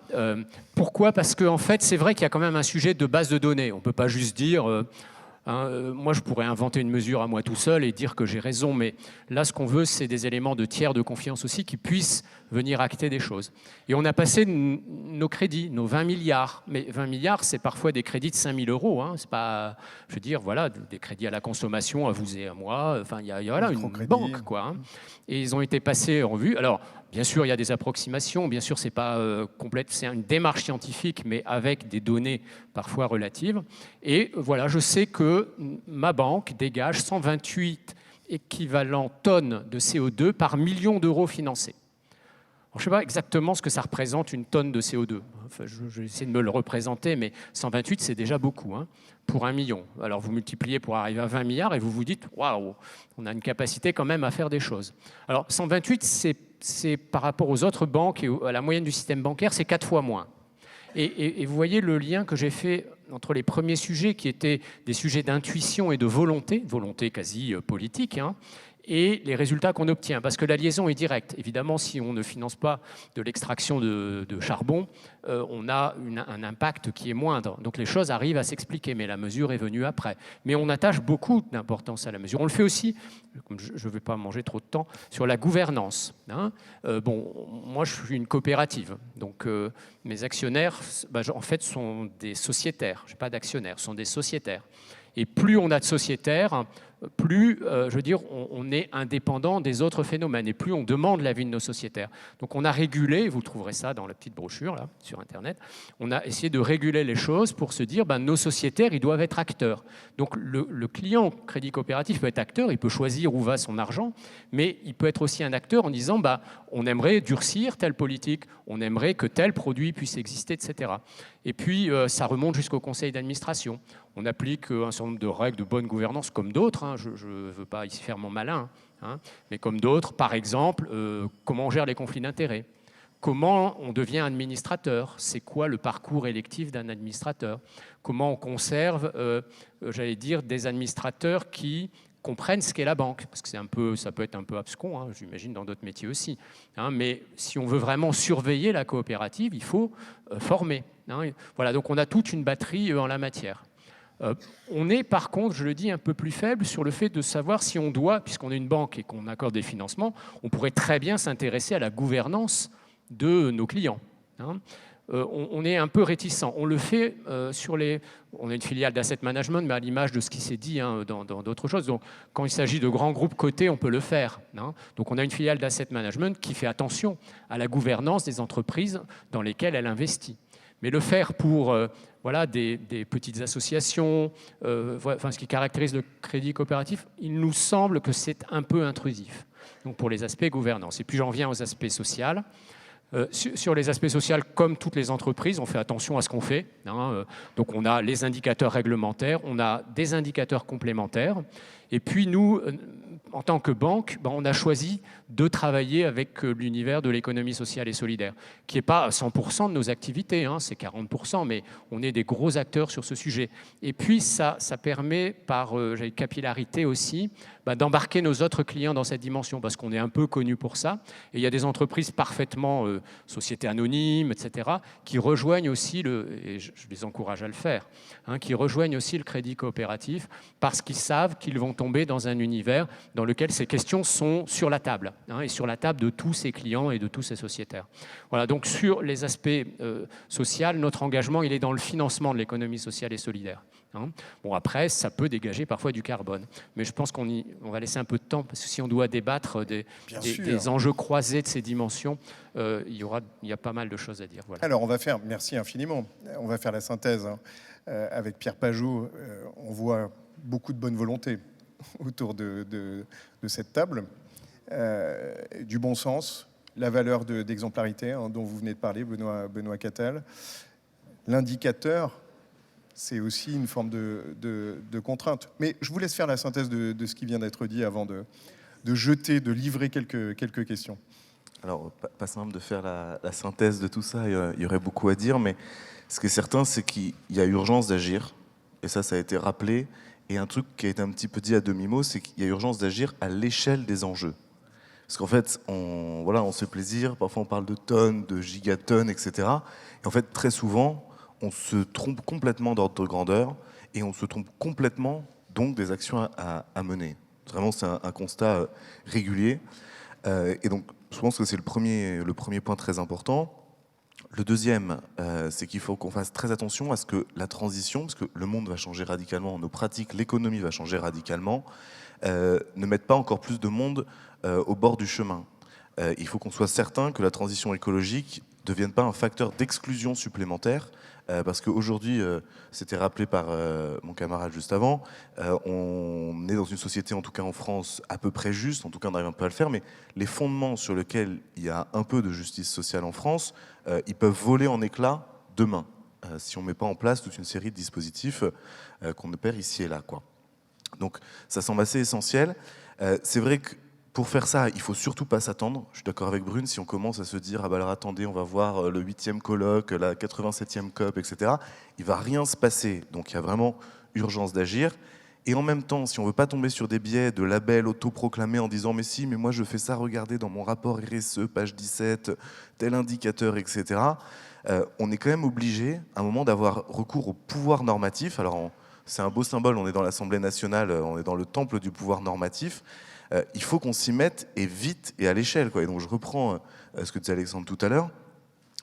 Pourquoi? Parce qu'en fait, c'est vrai qu'il y a quand même un sujet de base de données. On ne peut pas juste dire... moi, je pourrais inventer une mesure à moi tout seul et dire que j'ai raison, mais là, ce qu'on veut, c'est des éléments de tiers de confiance aussi qui puissent venir acter des choses. Et on a passé nos crédits, nos 20 milliards. Mais 20 milliards, c'est parfois des crédits de 5 000 euros. Hein. C'est pas, je veux dire, voilà, des crédits à la consommation, à vous et à moi. Enfin, il y a voilà, une banque, quoi. Hein. Et ils ont été passés en revue. Alors, bien sûr, il y a des approximations. Bien sûr, c'est pas complète. C'est une démarche scientifique, mais avec des données parfois relatives. Et voilà, je sais que ma banque dégage 128 équivalents tonnes de CO2 par million d'euros financés. Alors, je ne sais pas exactement ce que ça représente une tonne de CO2. Enfin, je vais essayer de me le représenter, mais 128, c'est déjà beaucoup, hein, pour 1 million. Alors vous multipliez pour arriver à 20 milliards et vous vous dites, waouh, on a une capacité quand même à faire des choses. Alors 128, c'est par rapport aux autres banques et à la moyenne du système bancaire, c'est 4 fois moins. Et vous voyez le lien que j'ai fait entre les premiers sujets qui étaient des sujets d'intuition et de volonté quasi politique, hein, et les résultats qu'on obtient. Parce que la liaison est directe. Évidemment, si on ne finance pas de l'extraction de charbon, on a un impact qui est moindre. Donc les choses arrivent à s'expliquer, mais la mesure est venue après. Mais on attache beaucoup d'importance à la mesure. On le fait aussi, comme je ne vais pas manger trop de temps, sur la gouvernance. Hein. Moi, je suis une coopérative. Donc mes actionnaires, en fait, sont des sociétaires. Je n'ai pas d'actionnaires, ce sont des sociétaires. Et plus on a de sociétaires, plus, je veux dire, on est indépendant des autres phénomènes et plus on demande l'avis de nos sociétaires. Donc on a régulé, vous trouverez ça dans la petite brochure là, sur Internet, on a essayé de réguler les choses pour se dire nos sociétaires, ils doivent être acteurs. Donc le client crédit coopératif peut être acteur, il peut choisir où va son argent, mais il peut être aussi un acteur en disant on aimerait durcir telle politique, on aimerait que tel produit puisse exister, etc. Et puis ça remonte jusqu'au conseil d'administration. On applique un certain nombre de règles de bonne gouvernance comme d'autres, je ne veux pas ici faire mon malin, mais comme d'autres, par exemple, comment on gère les conflits d'intérêts, comment on devient administrateur, c'est quoi le parcours électif d'un administrateur, comment on conserve, j'allais dire, des administrateurs qui comprennent ce qu'est la banque, parce que ça peut être un peu abscon, j'imagine dans d'autres métiers aussi, mais si on veut vraiment surveiller la coopérative, il faut former. Voilà, donc on a toute une batterie en la matière. On est par contre, je le dis, un peu plus faible sur le fait de savoir si on doit, puisqu'on est une banque et qu'on accorde des financements, on pourrait très bien s'intéresser à la gouvernance de nos clients. On est un peu réticent. On le fait on a une filiale d'asset management, mais à l'image de ce qui s'est dit dans d'autres choses. Donc, quand il s'agit de grands groupes cotés, on peut le faire. Donc, on a une filiale d'asset management qui fait attention à la gouvernance des entreprises dans lesquelles elle investit. Mais le faire pour des petites associations, ce qui caractérise le crédit coopératif, il nous semble que c'est un peu intrusif. Donc, pour les aspects gouvernance. Et puis, j'en viens aux aspects sociaux. Sur les aspects sociaux, comme toutes les entreprises, on fait attention à ce qu'on fait. Donc on a les indicateurs réglementaires, on a des indicateurs complémentaires. Et puis nous, en tant que banque, on a choisi de travailler avec l'univers de l'économie sociale et solidaire, qui n'est pas 100% de nos activités, c'est 40%, mais on est des gros acteurs sur ce sujet. Et puis ça permet, par capillarité aussi, d'embarquer nos autres clients dans cette dimension, parce qu'on est un peu connu pour ça. Et il y a des entreprises parfaitement sociétés anonymes, etc., qui rejoignent aussi, et je les encourage à le faire, qui rejoignent aussi le crédit coopératif, parce qu'ils savent qu'ils vont tomber dans un univers dans lequel ces questions sont sur la table, et sur la table de tous ces clients et de tous ces sociétaires. Voilà, donc sur les aspects sociaux, notre engagement, il est dans le financement de l'économie sociale et solidaire. Bon, après, ça peut dégager parfois du carbone. Mais je pense qu'on va laisser un peu de temps, parce que si on doit débattre des enjeux croisés de ces dimensions, il y a pas mal de choses à dire. Voilà. Alors, merci infiniment, on va faire la synthèse. Avec Pierre Pajot, on voit beaucoup de bonne volonté autour de cette table, du bon sens, la valeur d'exemplarité dont vous venez de parler, Benoît Cattal. L'indicateur, c'est aussi une forme de contrainte. Mais je vous laisse faire la synthèse de ce qui vient d'être dit avant de livrer quelques questions. Alors, pas simple de faire la synthèse de tout ça, il y aurait beaucoup à dire, mais ce qui est certain, c'est qu'il y a urgence d'agir, et ça a été rappelé, et un truc qui a été un petit peu dit à demi-mot, c'est qu'il y a urgence d'agir à l'échelle des enjeux. Parce qu'en fait, on se fait plaisir, parfois on parle de tonnes, de gigatonnes, etc. Et en fait, très souvent, on se trompe complètement d'ordre de grandeur et on se trompe complètement donc des actions à mener. Vraiment, c'est un constat régulier. Et donc, je pense que c'est le premier point très important. Le deuxième, c'est qu'il faut qu'on fasse très attention à ce que la transition, parce que le monde va changer radicalement, nos pratiques, l'économie va changer radicalement, ne mette pas encore plus de monde au bord du chemin. Il faut qu'on soit certain que la transition écologique ne devienne pas un facteur d'exclusion supplémentaire, parce qu'aujourd'hui, c'était rappelé par mon camarade juste avant, on est dans une société, en tout cas en France, à peu près juste, en tout cas on arrive un peu à le faire, mais les fondements sur lesquels il y a un peu de justice sociale en France, ils peuvent voler en éclats demain, si on ne met pas en place toute une série de dispositifs qu'on opère ici et là, quoi. Donc ça semble assez essentiel. C'est vrai que pour faire ça, il ne faut surtout pas s'attendre. Je suis d'accord avec Brune, si on commence à se dire « Ah bah alors attendez, on va voir le 8e colloque, la 87e COP, etc. » Il ne va rien se passer. Donc il y a vraiment urgence d'agir. Et en même temps, si on ne veut pas tomber sur des biais de labels autoproclamés en disant « Mais si, mais moi je fais ça, regardez dans mon rapport RSE, page 17, tel indicateur, etc. » On est quand même obligé, à un moment, d'avoir recours au pouvoir normatif. Alors c'est un beau symbole, on est dans l'Assemblée nationale, on est dans le temple du pouvoir normatif. Il faut qu'on s'y mette, et vite, et à l'échelle, quoi. Et donc je reprends ce que disait Alexandre tout à l'heure.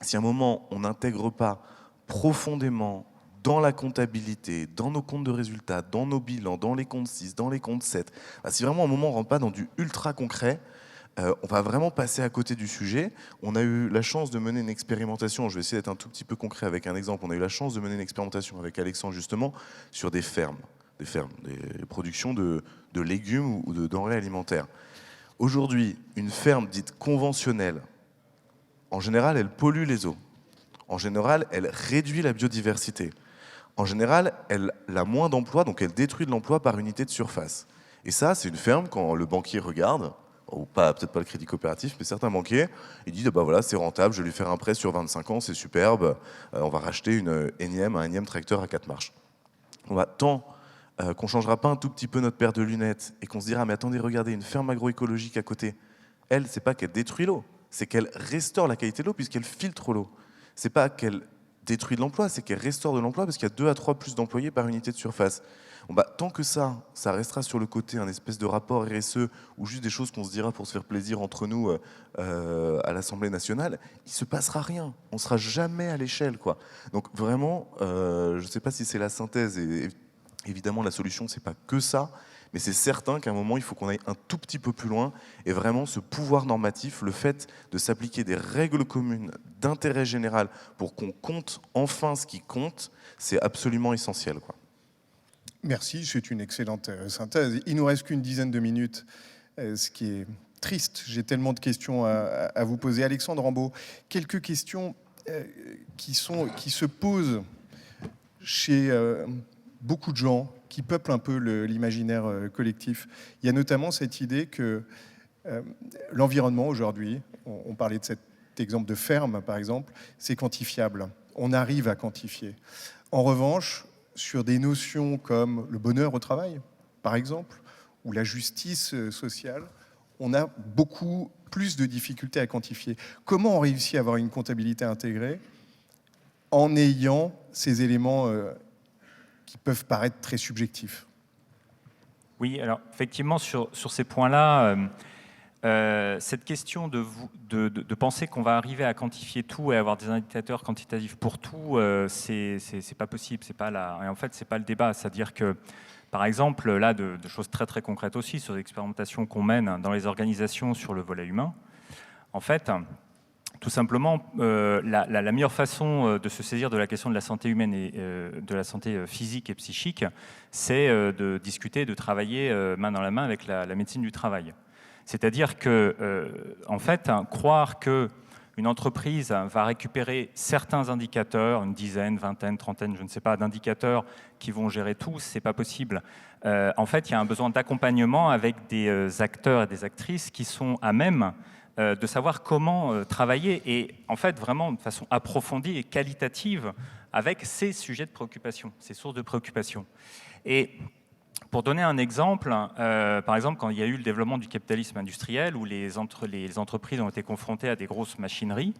Si à un moment on n'intègre pas profondément, dans la comptabilité, dans nos comptes de résultats, dans nos bilans, dans les comptes 6, dans les comptes 7, si vraiment à un moment on ne rentre pas dans du ultra concret, on va vraiment passer à côté du sujet. On a eu la chance de mener une expérimentation, je vais essayer d'être un tout petit peu concret avec un exemple, on a eu la chance de mener une expérimentation avec Alexandre justement sur des fermes, des productions de légumes ou de denrées alimentaires. Aujourd'hui, une ferme dite conventionnelle, en général, elle pollue les eaux. En général, elle réduit la biodiversité. En général, elle a moins d'emplois, donc elle détruit de l'emploi par unité de surface. Et ça, c'est une ferme, quand le banquier regarde, ou pas, peut-être pas le crédit coopératif, mais certains banquiers, ils disent bah voilà, c'est rentable, je vais lui faire un prêt sur 25 ans, c'est superbe, on va racheter un énième tracteur à 4 marches. Tant qu'on ne changera pas un tout petit peu notre paire de lunettes et qu'on se dira mais attendez, regardez, une ferme agroécologique à côté, elle, c'est pas qu'elle détruit l'eau, c'est qu'elle restaure la qualité de l'eau puisqu'elle filtre l'eau. C'est pas qu'elle détruit de l'emploi, c'est qu'elle restaure de l'emploi parce qu'il y a 2 à 3 plus d'employés par unité de surface. Tant que ça restera sur le côté un espèce de rapport RSE ou juste des choses qu'on se dira pour se faire plaisir entre nous à l'Assemblée nationale, il ne se passera rien. On ne sera jamais à l'échelle, quoi. Donc vraiment, je ne sais pas si c'est la synthèse et évidemment la solution, c'est pas que ça, mais c'est certain qu'à un moment, il faut qu'on aille un tout petit peu plus loin et vraiment ce pouvoir normatif, le fait de s'appliquer des règles communes d'intérêt général pour qu'on compte enfin ce qui compte, c'est absolument essentiel, quoi. Merci, c'est une excellente synthèse. Il nous reste qu'une dizaine de minutes, ce qui est triste. J'ai tellement de questions à vous poser. Alexandre Rambaud, quelques questions qui se posent chez beaucoup de gens qui peuplent un peu l'imaginaire collectif. Il y a notamment cette idée que l'environnement aujourd'hui, on parlait de cet exemple de ferme par exemple, c'est quantifiable. On arrive à quantifier. En revanche, sur des notions comme le bonheur au travail, par exemple, ou la justice sociale, on a beaucoup plus de difficultés à quantifier. Comment on réussit à avoir une comptabilité intégrée en ayant ces éléments qui peuvent paraître très subjectifs? Oui, alors effectivement, sur ces points-là, cette question de penser qu'on va arriver à quantifier tout et avoir des indicateurs quantitatifs pour tout, c'est pas possible. C'est pas et en fait, c'est pas le débat. C'est-à-dire que, par exemple, là, de choses très très concrètes aussi sur l'expérimentation qu'on mène dans les organisations sur le volet humain. En fait, tout simplement, la meilleure façon de se saisir de la question de la santé humaine et de la santé physique et psychique, c'est de discuter, de travailler main dans la main avec la médecine du travail. C'est-à-dire que, en fait, croire qu'une entreprise va récupérer certains indicateurs, une dizaine, vingtaine, trentaine, je ne sais pas, d'indicateurs qui vont gérer tout, c'est pas possible. En fait, il y a un besoin d'accompagnement avec des acteurs et des actrices qui sont à même de savoir comment travailler et, en fait, vraiment de façon approfondie et qualitative avec ces sujets de préoccupation, ces sources de préoccupation. Et pour donner un exemple, par exemple, quand il y a eu le développement du capitalisme industriel, où les entreprises ont été confrontées à des grosses machineries,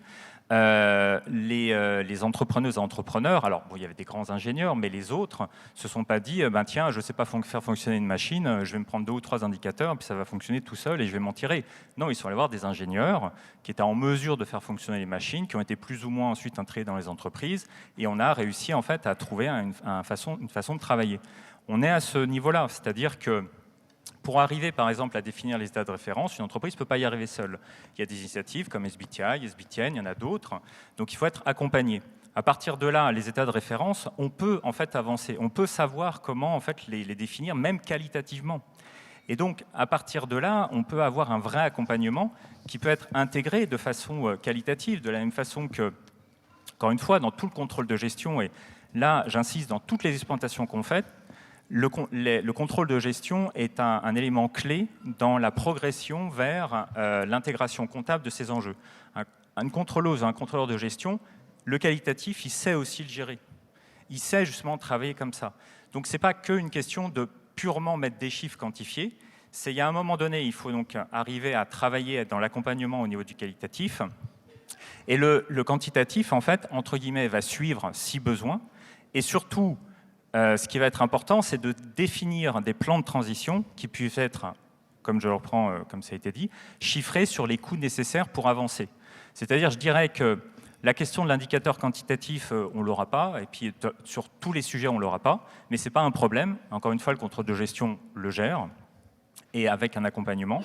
les entrepreneuses et entrepreneurs, alors bon, il y avait des grands ingénieurs, mais les autres se sont pas dit, tiens, je ne sais pas faire fonctionner une machine, je vais me prendre 2 ou 3 indicateurs, puis ça va fonctionner tout seul et je vais m'en tirer. Non, ils sont allés voir des ingénieurs qui étaient en mesure de faire fonctionner les machines, qui ont été plus ou moins ensuite intégrés dans les entreprises, et on a réussi en fait à trouver une façon de travailler. On est à ce niveau-là, c'est-à-dire que pour arriver, par exemple, à définir les états de référence, une entreprise ne peut pas y arriver seule. Il y a des initiatives comme SBTI, SBTN, il y en a d'autres, donc il faut être accompagné. À partir de là, les états de référence, on peut en fait avancer, on peut savoir comment en fait les définir, même qualitativement. Et donc, à partir de là, on peut avoir un vrai accompagnement qui peut être intégré de façon qualitative, de la même façon que, encore une fois, dans tout le contrôle de gestion, et là, j'insiste, dans toutes les expérimentations qu'on fait, le contrôle de gestion est un élément clé dans la progression vers l'intégration comptable de ces enjeux. Une contrôleuse, un contrôleur de gestion, le qualitatif, il sait aussi le gérer. Il sait justement travailler comme ça. Donc ce n'est pas qu'une question de purement mettre des chiffres quantifiés. Il y a un moment donné, il faut donc arriver à travailler dans l'accompagnement au niveau du qualitatif. Et le quantitatif, en fait, entre guillemets, va suivre si besoin. Et surtout, ce qui va être important, c'est de définir des plans de transition qui puissent être, comme je le reprends, comme ça a été dit, chiffrés sur les coûts nécessaires pour avancer. C'est-à-dire, je dirais que La question de l'indicateur quantitatif, on ne l'aura pas, et puis sur tous les sujets, on ne l'aura pas, mais ce n'est pas un problème. Encore une fois, le contrôle de gestion le gère, et avec un accompagnement.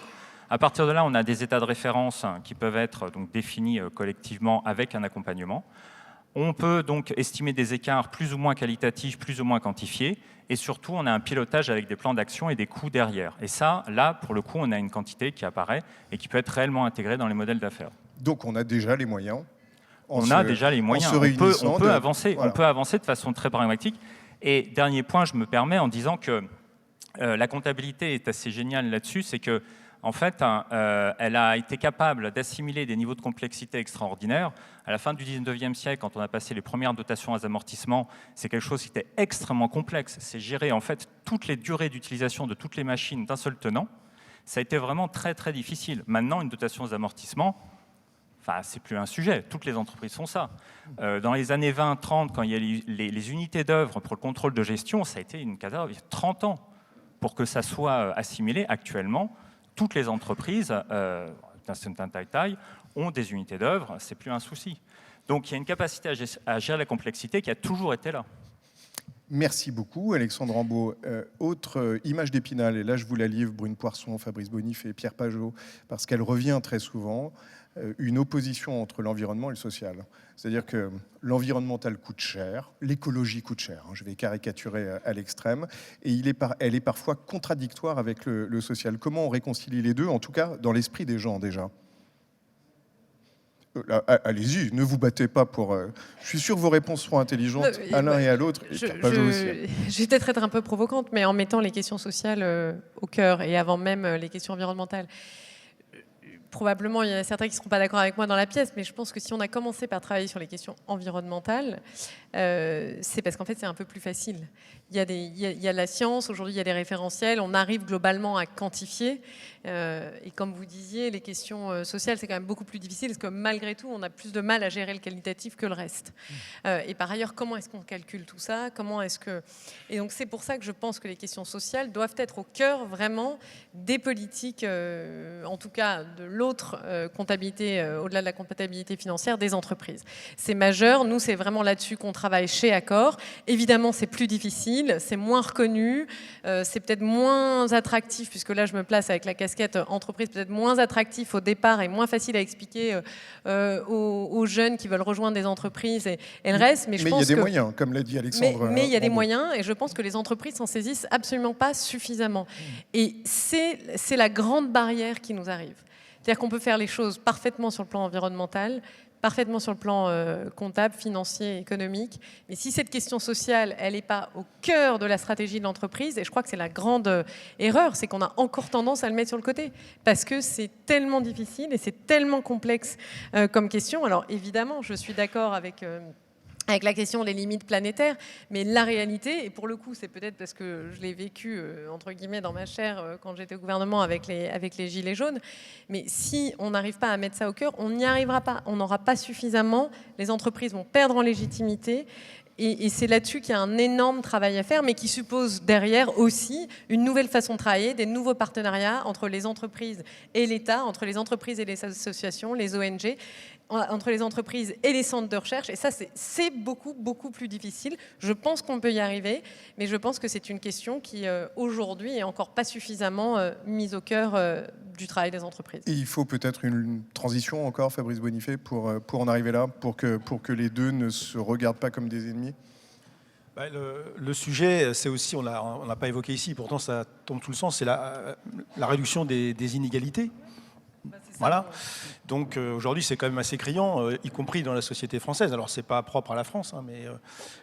À partir de là, on a des états de référence qui peuvent être donc définis collectivement avec un accompagnement. On peut donc estimer des écarts plus ou moins qualitatifs, plus ou moins quantifiés, et surtout, on a un pilotage avec des plans d'action et des coûts derrière. Et ça, là, pour le coup, on a une quantité qui apparaît et qui peut être réellement intégrée dans les modèles d'affaires. Donc on a déjà les moyens. On a déjà les moyens. On peut avancer, voilà. On peut avancer de façon très pragmatique. Et dernier point, je me permets en disant que la comptabilité est assez géniale là-dessus, c'est que en fait, elle a été capable d'assimiler des niveaux de complexité extraordinaires. À la fin du 19e siècle, quand on a passé les premières dotations à amortissement, c'est quelque chose qui était extrêmement complexe. C'est gérer en fait toutes les durées d'utilisation de toutes les machines d'un seul tenant. Ça a été vraiment très très difficile. Maintenant, une dotation aux amortissements, enfin, c'est plus un sujet. Toutes les entreprises font ça. Dans les années 20-30, quand il y a les unités d'œuvre pour le contrôle de gestion, ça a été une catastrophe. Il y a 30 ans pour que ça soit assimilé. Actuellement, toutes les entreprises d'un certain taille ont des unités d'œuvre, c'est plus un souci. Donc il y a une capacité à gérer la complexité qui a toujours été là. Merci beaucoup, Alexandre Rambaud. Autre image d'Épinal, et là je vous la livre, Brune Poirson, Fabrice Bonif et Pierre Pajot, parce qu'elle revient très souvent, une opposition entre l'environnement et le social. C'est-à-dire que l'environnemental coûte cher, l'écologie coûte cher, je vais caricaturer à l'extrême, et elle est parfois contradictoire avec le social. Comment on réconcilie les deux, en tout cas dans l'esprit des gens déjà ? Allez-y, ne vous battez pas pour... Je suis sûr que vos réponses seront intelligentes à l'un et à l'autre. Je vais peut-être être un peu provocante, mais en mettant les questions sociales au cœur et avant même les questions environnementales. Probablement, il y en a certains qui ne seront pas d'accord avec moi dans la pièce, mais je pense que si on a commencé par travailler sur les questions environnementales, c'est parce qu'en fait, c'est un peu plus facile. Il y a la science, aujourd'hui, il y a des référentiels, on arrive globalement à quantifier. Et comme vous disiez, les questions sociales, c'est quand même beaucoup plus difficile, parce que malgré tout, on a plus de mal à gérer le qualitatif que le reste. Et par ailleurs, comment est-ce qu'on calcule tout ça ? Et donc, c'est pour ça que je pense que les questions sociales doivent être au cœur, vraiment, des politiques, en tout cas de l'autre comptabilité, au-delà de la comptabilité financière, des entreprises. C'est majeur. Nous, c'est vraiment là-dessus qu'on travaille chez Accor. Évidemment, c'est plus difficile, c'est moins reconnu, c'est peut-être moins attractif, puisque là, je me place avec la casquette entreprise, peut-être moins attractif au départ et moins facile à expliquer aux jeunes qui veulent rejoindre des entreprises et le reste. Mais il y a des moyens, comme l'a dit Alexandre. Mais il y a des moyens, et je pense que les entreprises s'en saisissent absolument pas suffisamment. Et c'est la grande barrière qui nous arrive. C'est-à-dire qu'on peut faire les choses parfaitement sur le plan environnemental, parfaitement sur le plan comptable, financier, économique. Mais si cette question sociale, elle n'est pas au cœur de la stratégie de l'entreprise, et je crois que c'est la grande erreur, c'est qu'on a encore tendance à le mettre sur le côté. Parce que c'est tellement difficile et c'est tellement complexe comme question. Alors évidemment, je suis d'accord avec la question des limites planétaires, mais la réalité, et pour le coup, c'est peut-être parce que je l'ai vécu, entre guillemets, dans ma chair quand j'étais au gouvernement avec les Gilets jaunes, mais si on n'arrive pas à mettre ça au cœur, on n'y arrivera pas, on n'aura pas suffisamment, les entreprises vont perdre en légitimité, et c'est là-dessus qu'il y a un énorme travail à faire, mais qui suppose derrière aussi une nouvelle façon de travailler, des nouveaux partenariats entre les entreprises et l'État, entre les entreprises et les associations, les ONG, entre les entreprises et les centres de recherche. Et ça, c'est beaucoup, beaucoup plus difficile. Je pense qu'on peut y arriver, mais je pense que c'est une question qui, aujourd'hui, est encore pas suffisamment mise au cœur du travail des entreprises. Et il faut peut-être une transition encore, Fabrice Bonifay, pour en arriver là, pour que les deux ne se regardent pas comme des ennemis. Le sujet, c'est aussi, on l'a pas évoqué ici, pourtant ça tombe tout le sens, c'est la réduction des inégalités. Voilà. Donc aujourd'hui, c'est quand même assez criant, y compris dans la société française. Alors, c'est pas propre à la France, hein,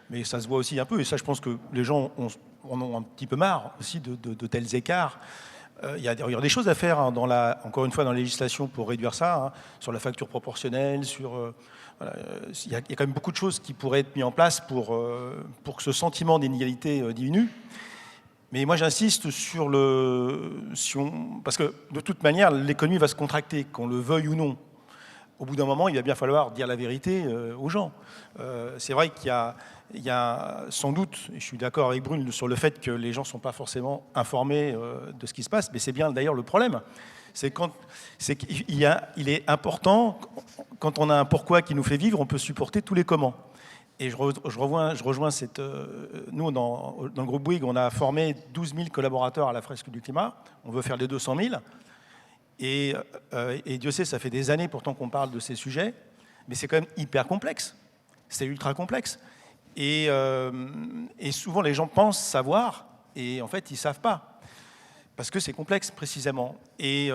mais ça se voit aussi un peu. Et ça, je pense que les gens en ont un petit peu marre aussi de tels écarts. Il y a des choses à faire, hein, encore une fois, dans la législation pour réduire ça, hein, sur la facture proportionnelle, voilà, il y a quand même beaucoup de choses qui pourraient être mises en place pour que ce sentiment d'inégalité diminue. Mais moi, j'insiste parce que de toute manière, l'économie va se contracter, qu'on le veuille ou non. au bout d'un moment, il va bien falloir dire la vérité aux gens. C'est vrai qu'il y a sans doute, et je suis d'accord avec Brune sur le fait que les gens ne sont pas forcément informés de ce qui se passe, mais c'est bien d'ailleurs le problème. C'est qu'il est important, quand on a un pourquoi qui nous fait vivre, on peut supporter tous les comment. Et je rejoins cette... nous, dans le groupe Bouygues, on a formé 12 000 collaborateurs à la fresque du climat. On veut faire les 200 000. Et Dieu sait, ça fait des années pourtant qu'on parle de ces sujets, mais c'est quand même hyper complexe. C'est ultra complexe. Et souvent, les gens pensent savoir, et en fait, ils ne savent pas. Parce que c'est complexe, précisément. Et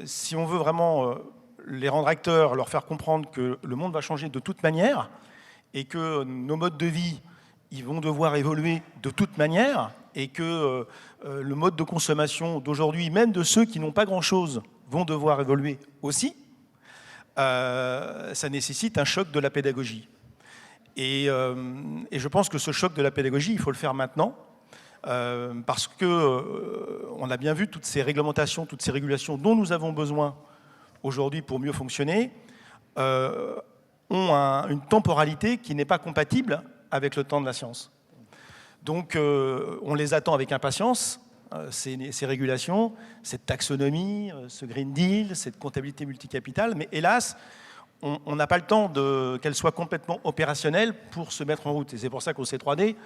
si on veut vraiment les rendre acteurs, leur faire comprendre que le monde va changer de toute manière, et que nos modes de vie, ils vont devoir évoluer de toute manière, et que le mode de consommation d'aujourd'hui, même de ceux qui n'ont pas grand-chose, vont devoir évoluer aussi, ça nécessite un choc de la pédagogie. Et je pense que ce choc de la pédagogie, il faut le faire maintenant, parce qu'on a bien vu toutes ces réglementations, toutes ces régulations dont nous avons besoin aujourd'hui pour mieux fonctionner, ont une temporalité qui n'est pas compatible avec le temps de la science. Donc on les attend avec impatience, ces régulations, cette taxonomie, ce Green Deal, cette comptabilité multicapitale, mais hélas, on n'a pas le temps qu'elle soit complètement opérationnelle pour se mettre en route. Et c'est pour ça qu'au C3D,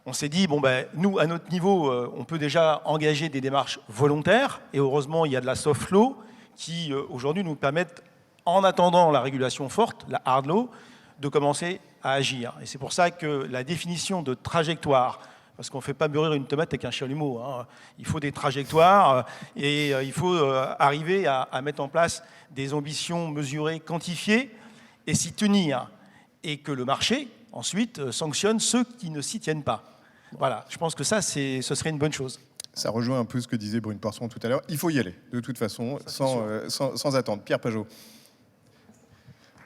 on s'est dit, bon ben, nous, à notre niveau, on peut déjà engager des démarches volontaires, et heureusement, il y a de la soft law qui, aujourd'hui, nous permettent, en attendant la régulation forte, la hard law, de commencer à agir. Et c'est pour ça que la définition de trajectoire, parce qu'on ne fait pas mûrir une tomate avec un chalumeau, hein. Il faut des trajectoires et il faut arriver à mettre en place des ambitions mesurées, quantifiées et s'y tenir. Et que le marché, ensuite, sanctionne ceux qui ne s'y tiennent pas. Voilà, je pense que ça, ce serait une bonne chose. Ça rejoint un peu ce que disait Brune Poisson tout à l'heure. Il faut y aller, de toute façon, sans attendre. Pierre Pajot.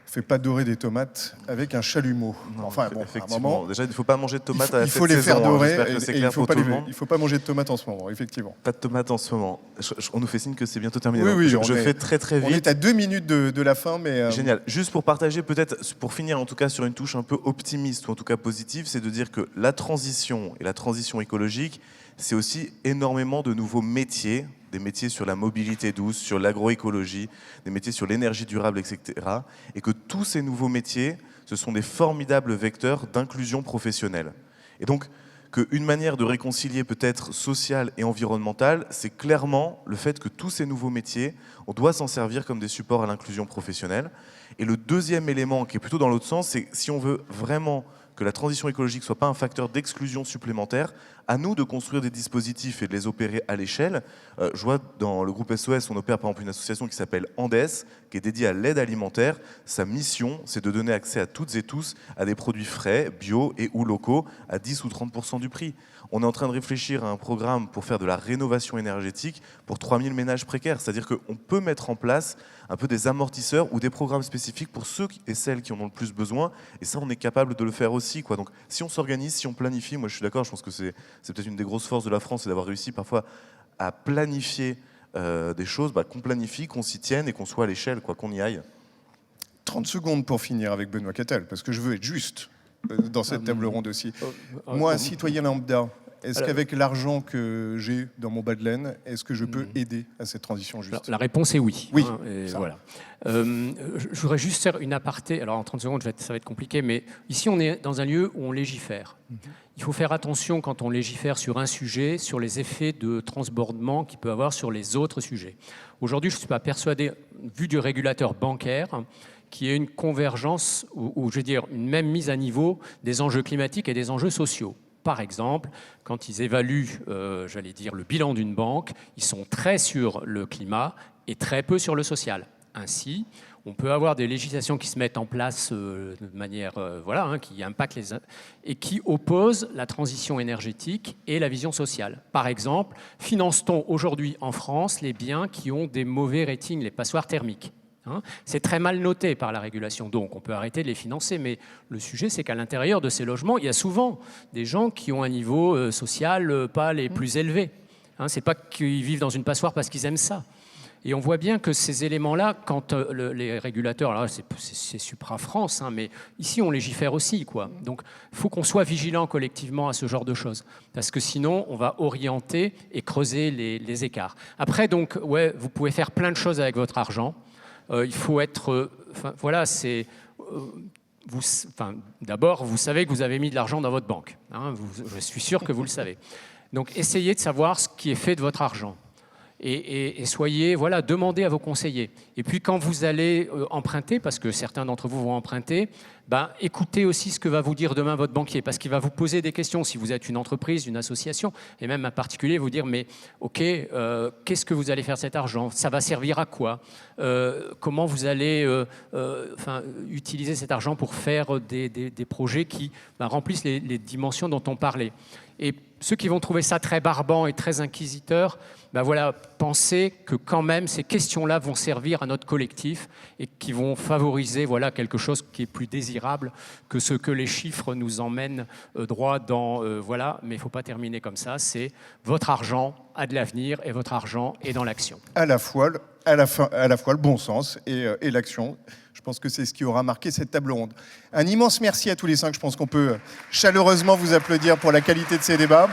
Fais pas dorer des tomates avec un chalumeau. Non, enfin, bon, effectivement. À un moment, déjà, il ne faut pas manger de tomates à la il faut les saison, faire dorer hein. et il ne faut pas manger de tomates en ce moment, effectivement. Pas de tomates en ce moment. On nous fait signe que c'est bientôt terminé. Oui, je fais très très vite. On est à 2 minutes de la fin, mais... Génial. Juste pour partager, peut-être, pour finir en tout cas sur une touche un peu optimiste ou en tout cas positive, c'est de dire que la transition et la transition écologique, c'est aussi énormément de nouveaux métiers, des métiers sur la mobilité douce, sur l'agroécologie, des métiers sur l'énergie durable, etc. Et que tous ces nouveaux métiers, ce sont des formidables vecteurs d'inclusion professionnelle. Et donc, qu'une manière de réconcilier peut-être social et environnemental, c'est clairement le fait que tous ces nouveaux métiers, on doit s'en servir comme des supports à l'inclusion professionnelle. Et le deuxième élément, qui est plutôt dans l'autre sens, c'est que si on veut vraiment que la transition écologique ne soit pas un facteur d'exclusion supplémentaire, à nous de construire des dispositifs et de les opérer à l'échelle. Je vois dans le groupe SOS, on opère par exemple une association qui s'appelle Andes, qui est dédiée à l'aide alimentaire. Sa mission, c'est de donner accès à toutes et tous à des produits frais, bio et ou locaux, à 10 ou 30% du prix. On est en train de réfléchir à un programme pour faire de la rénovation énergétique pour 3000 ménages précaires. C'est-à-dire qu'on peut mettre en place un peu des amortisseurs ou des programmes spécifiques pour ceux et celles qui en ont le plus besoin. Et ça, on est capable de le faire aussi, quoi. Donc, si on s'organise, si on planifie, moi je suis d'accord, je pense que c'est peut-être une des grosses forces de la France, c'est d'avoir réussi parfois à planifier des choses, qu'on planifie, qu'on s'y tienne et qu'on soit à l'échelle, quoi, qu'on y aille. 30 secondes pour finir avec Benoît Cattal, parce que je veux être juste dans cette table ronde aussi. Moi, citoyen lambda, est-ce qu'avec l'argent que j'ai dans mon bas de laine, est-ce que je peux aider à cette transition juste ? La réponse est oui. Oui, voilà. Je voudrais juste faire une aparté. Alors en 30 secondes, ça va être compliqué, mais ici on est dans un lieu où on légifère. Il faut faire attention quand on légifère sur un sujet, sur les effets de transbordement qu'il peut avoir sur les autres sujets. Aujourd'hui, je ne suis pas persuadé, vu du régulateur bancaire, qu'il y ait une convergence ou je veux dire une même mise à niveau des enjeux climatiques et des enjeux sociaux. Par exemple, quand ils évaluent, j'allais dire, le bilan d'une banque, ils sont très sur le climat et très peu sur le social. Ainsi, on peut avoir des législations qui se mettent en place de manière, qui impactent et qui opposent la transition énergétique et la vision sociale. Par exemple, finance-t-on aujourd'hui en France les biens qui ont des mauvais ratings, les passoires thermiques ? C'est très mal noté par la régulation, donc on peut arrêter de les financer, mais le sujet c'est qu'à l'intérieur de ces logements, il y a souvent des gens qui ont un niveau social pas les plus élevés. C'est pas qu'ils vivent dans une passoire parce qu'ils aiment ça. Et on voit bien que ces éléments-là, quand les régulateurs, alors là c'est supra-France, hein, mais ici on légifère aussi, quoi. Donc il faut qu'on soit vigilant collectivement à ce genre de choses, parce que sinon on va orienter et creuser les écarts. Après, donc, ouais, vous pouvez faire plein de choses avec votre argent. Il faut être, voilà, c'est... d'abord, vous savez que vous avez mis de l'argent dans votre banque. Hein, je suis sûr que vous le savez. Donc, essayez de savoir ce qui est fait de votre argent. Et soyez, voilà, demandez à vos conseillers. Et puis, quand vous allez emprunter, parce que certains d'entre vous vont emprunter, écoutez aussi ce que va vous dire demain votre banquier, parce qu'il va vous poser des questions. Si vous êtes une entreprise, une association, et même un particulier, vous dire, mais OK, qu'est-ce que vous allez faire de cet argent? Ça va servir à quoi? Comment vous allez utiliser cet argent pour faire des projets qui remplissent les dimensions dont on parlait? Et ceux qui vont trouver ça très barbant et très inquisiteur, voilà, pensez que quand même ces questions-là vont servir à notre collectif et qui vont favoriser, voilà, quelque chose qui est plus désirable que ce que les chiffres nous emmènent droit dans, voilà, mais il ne faut pas terminer comme ça, c'est votre argent a de l'avenir et votre argent est dans l'action. À la fois le bon sens et l'action. Je pense que c'est ce qui aura marqué cette table ronde. Un immense merci à tous les 5. Je pense qu'on peut chaleureusement vous applaudir pour la qualité de ces débats.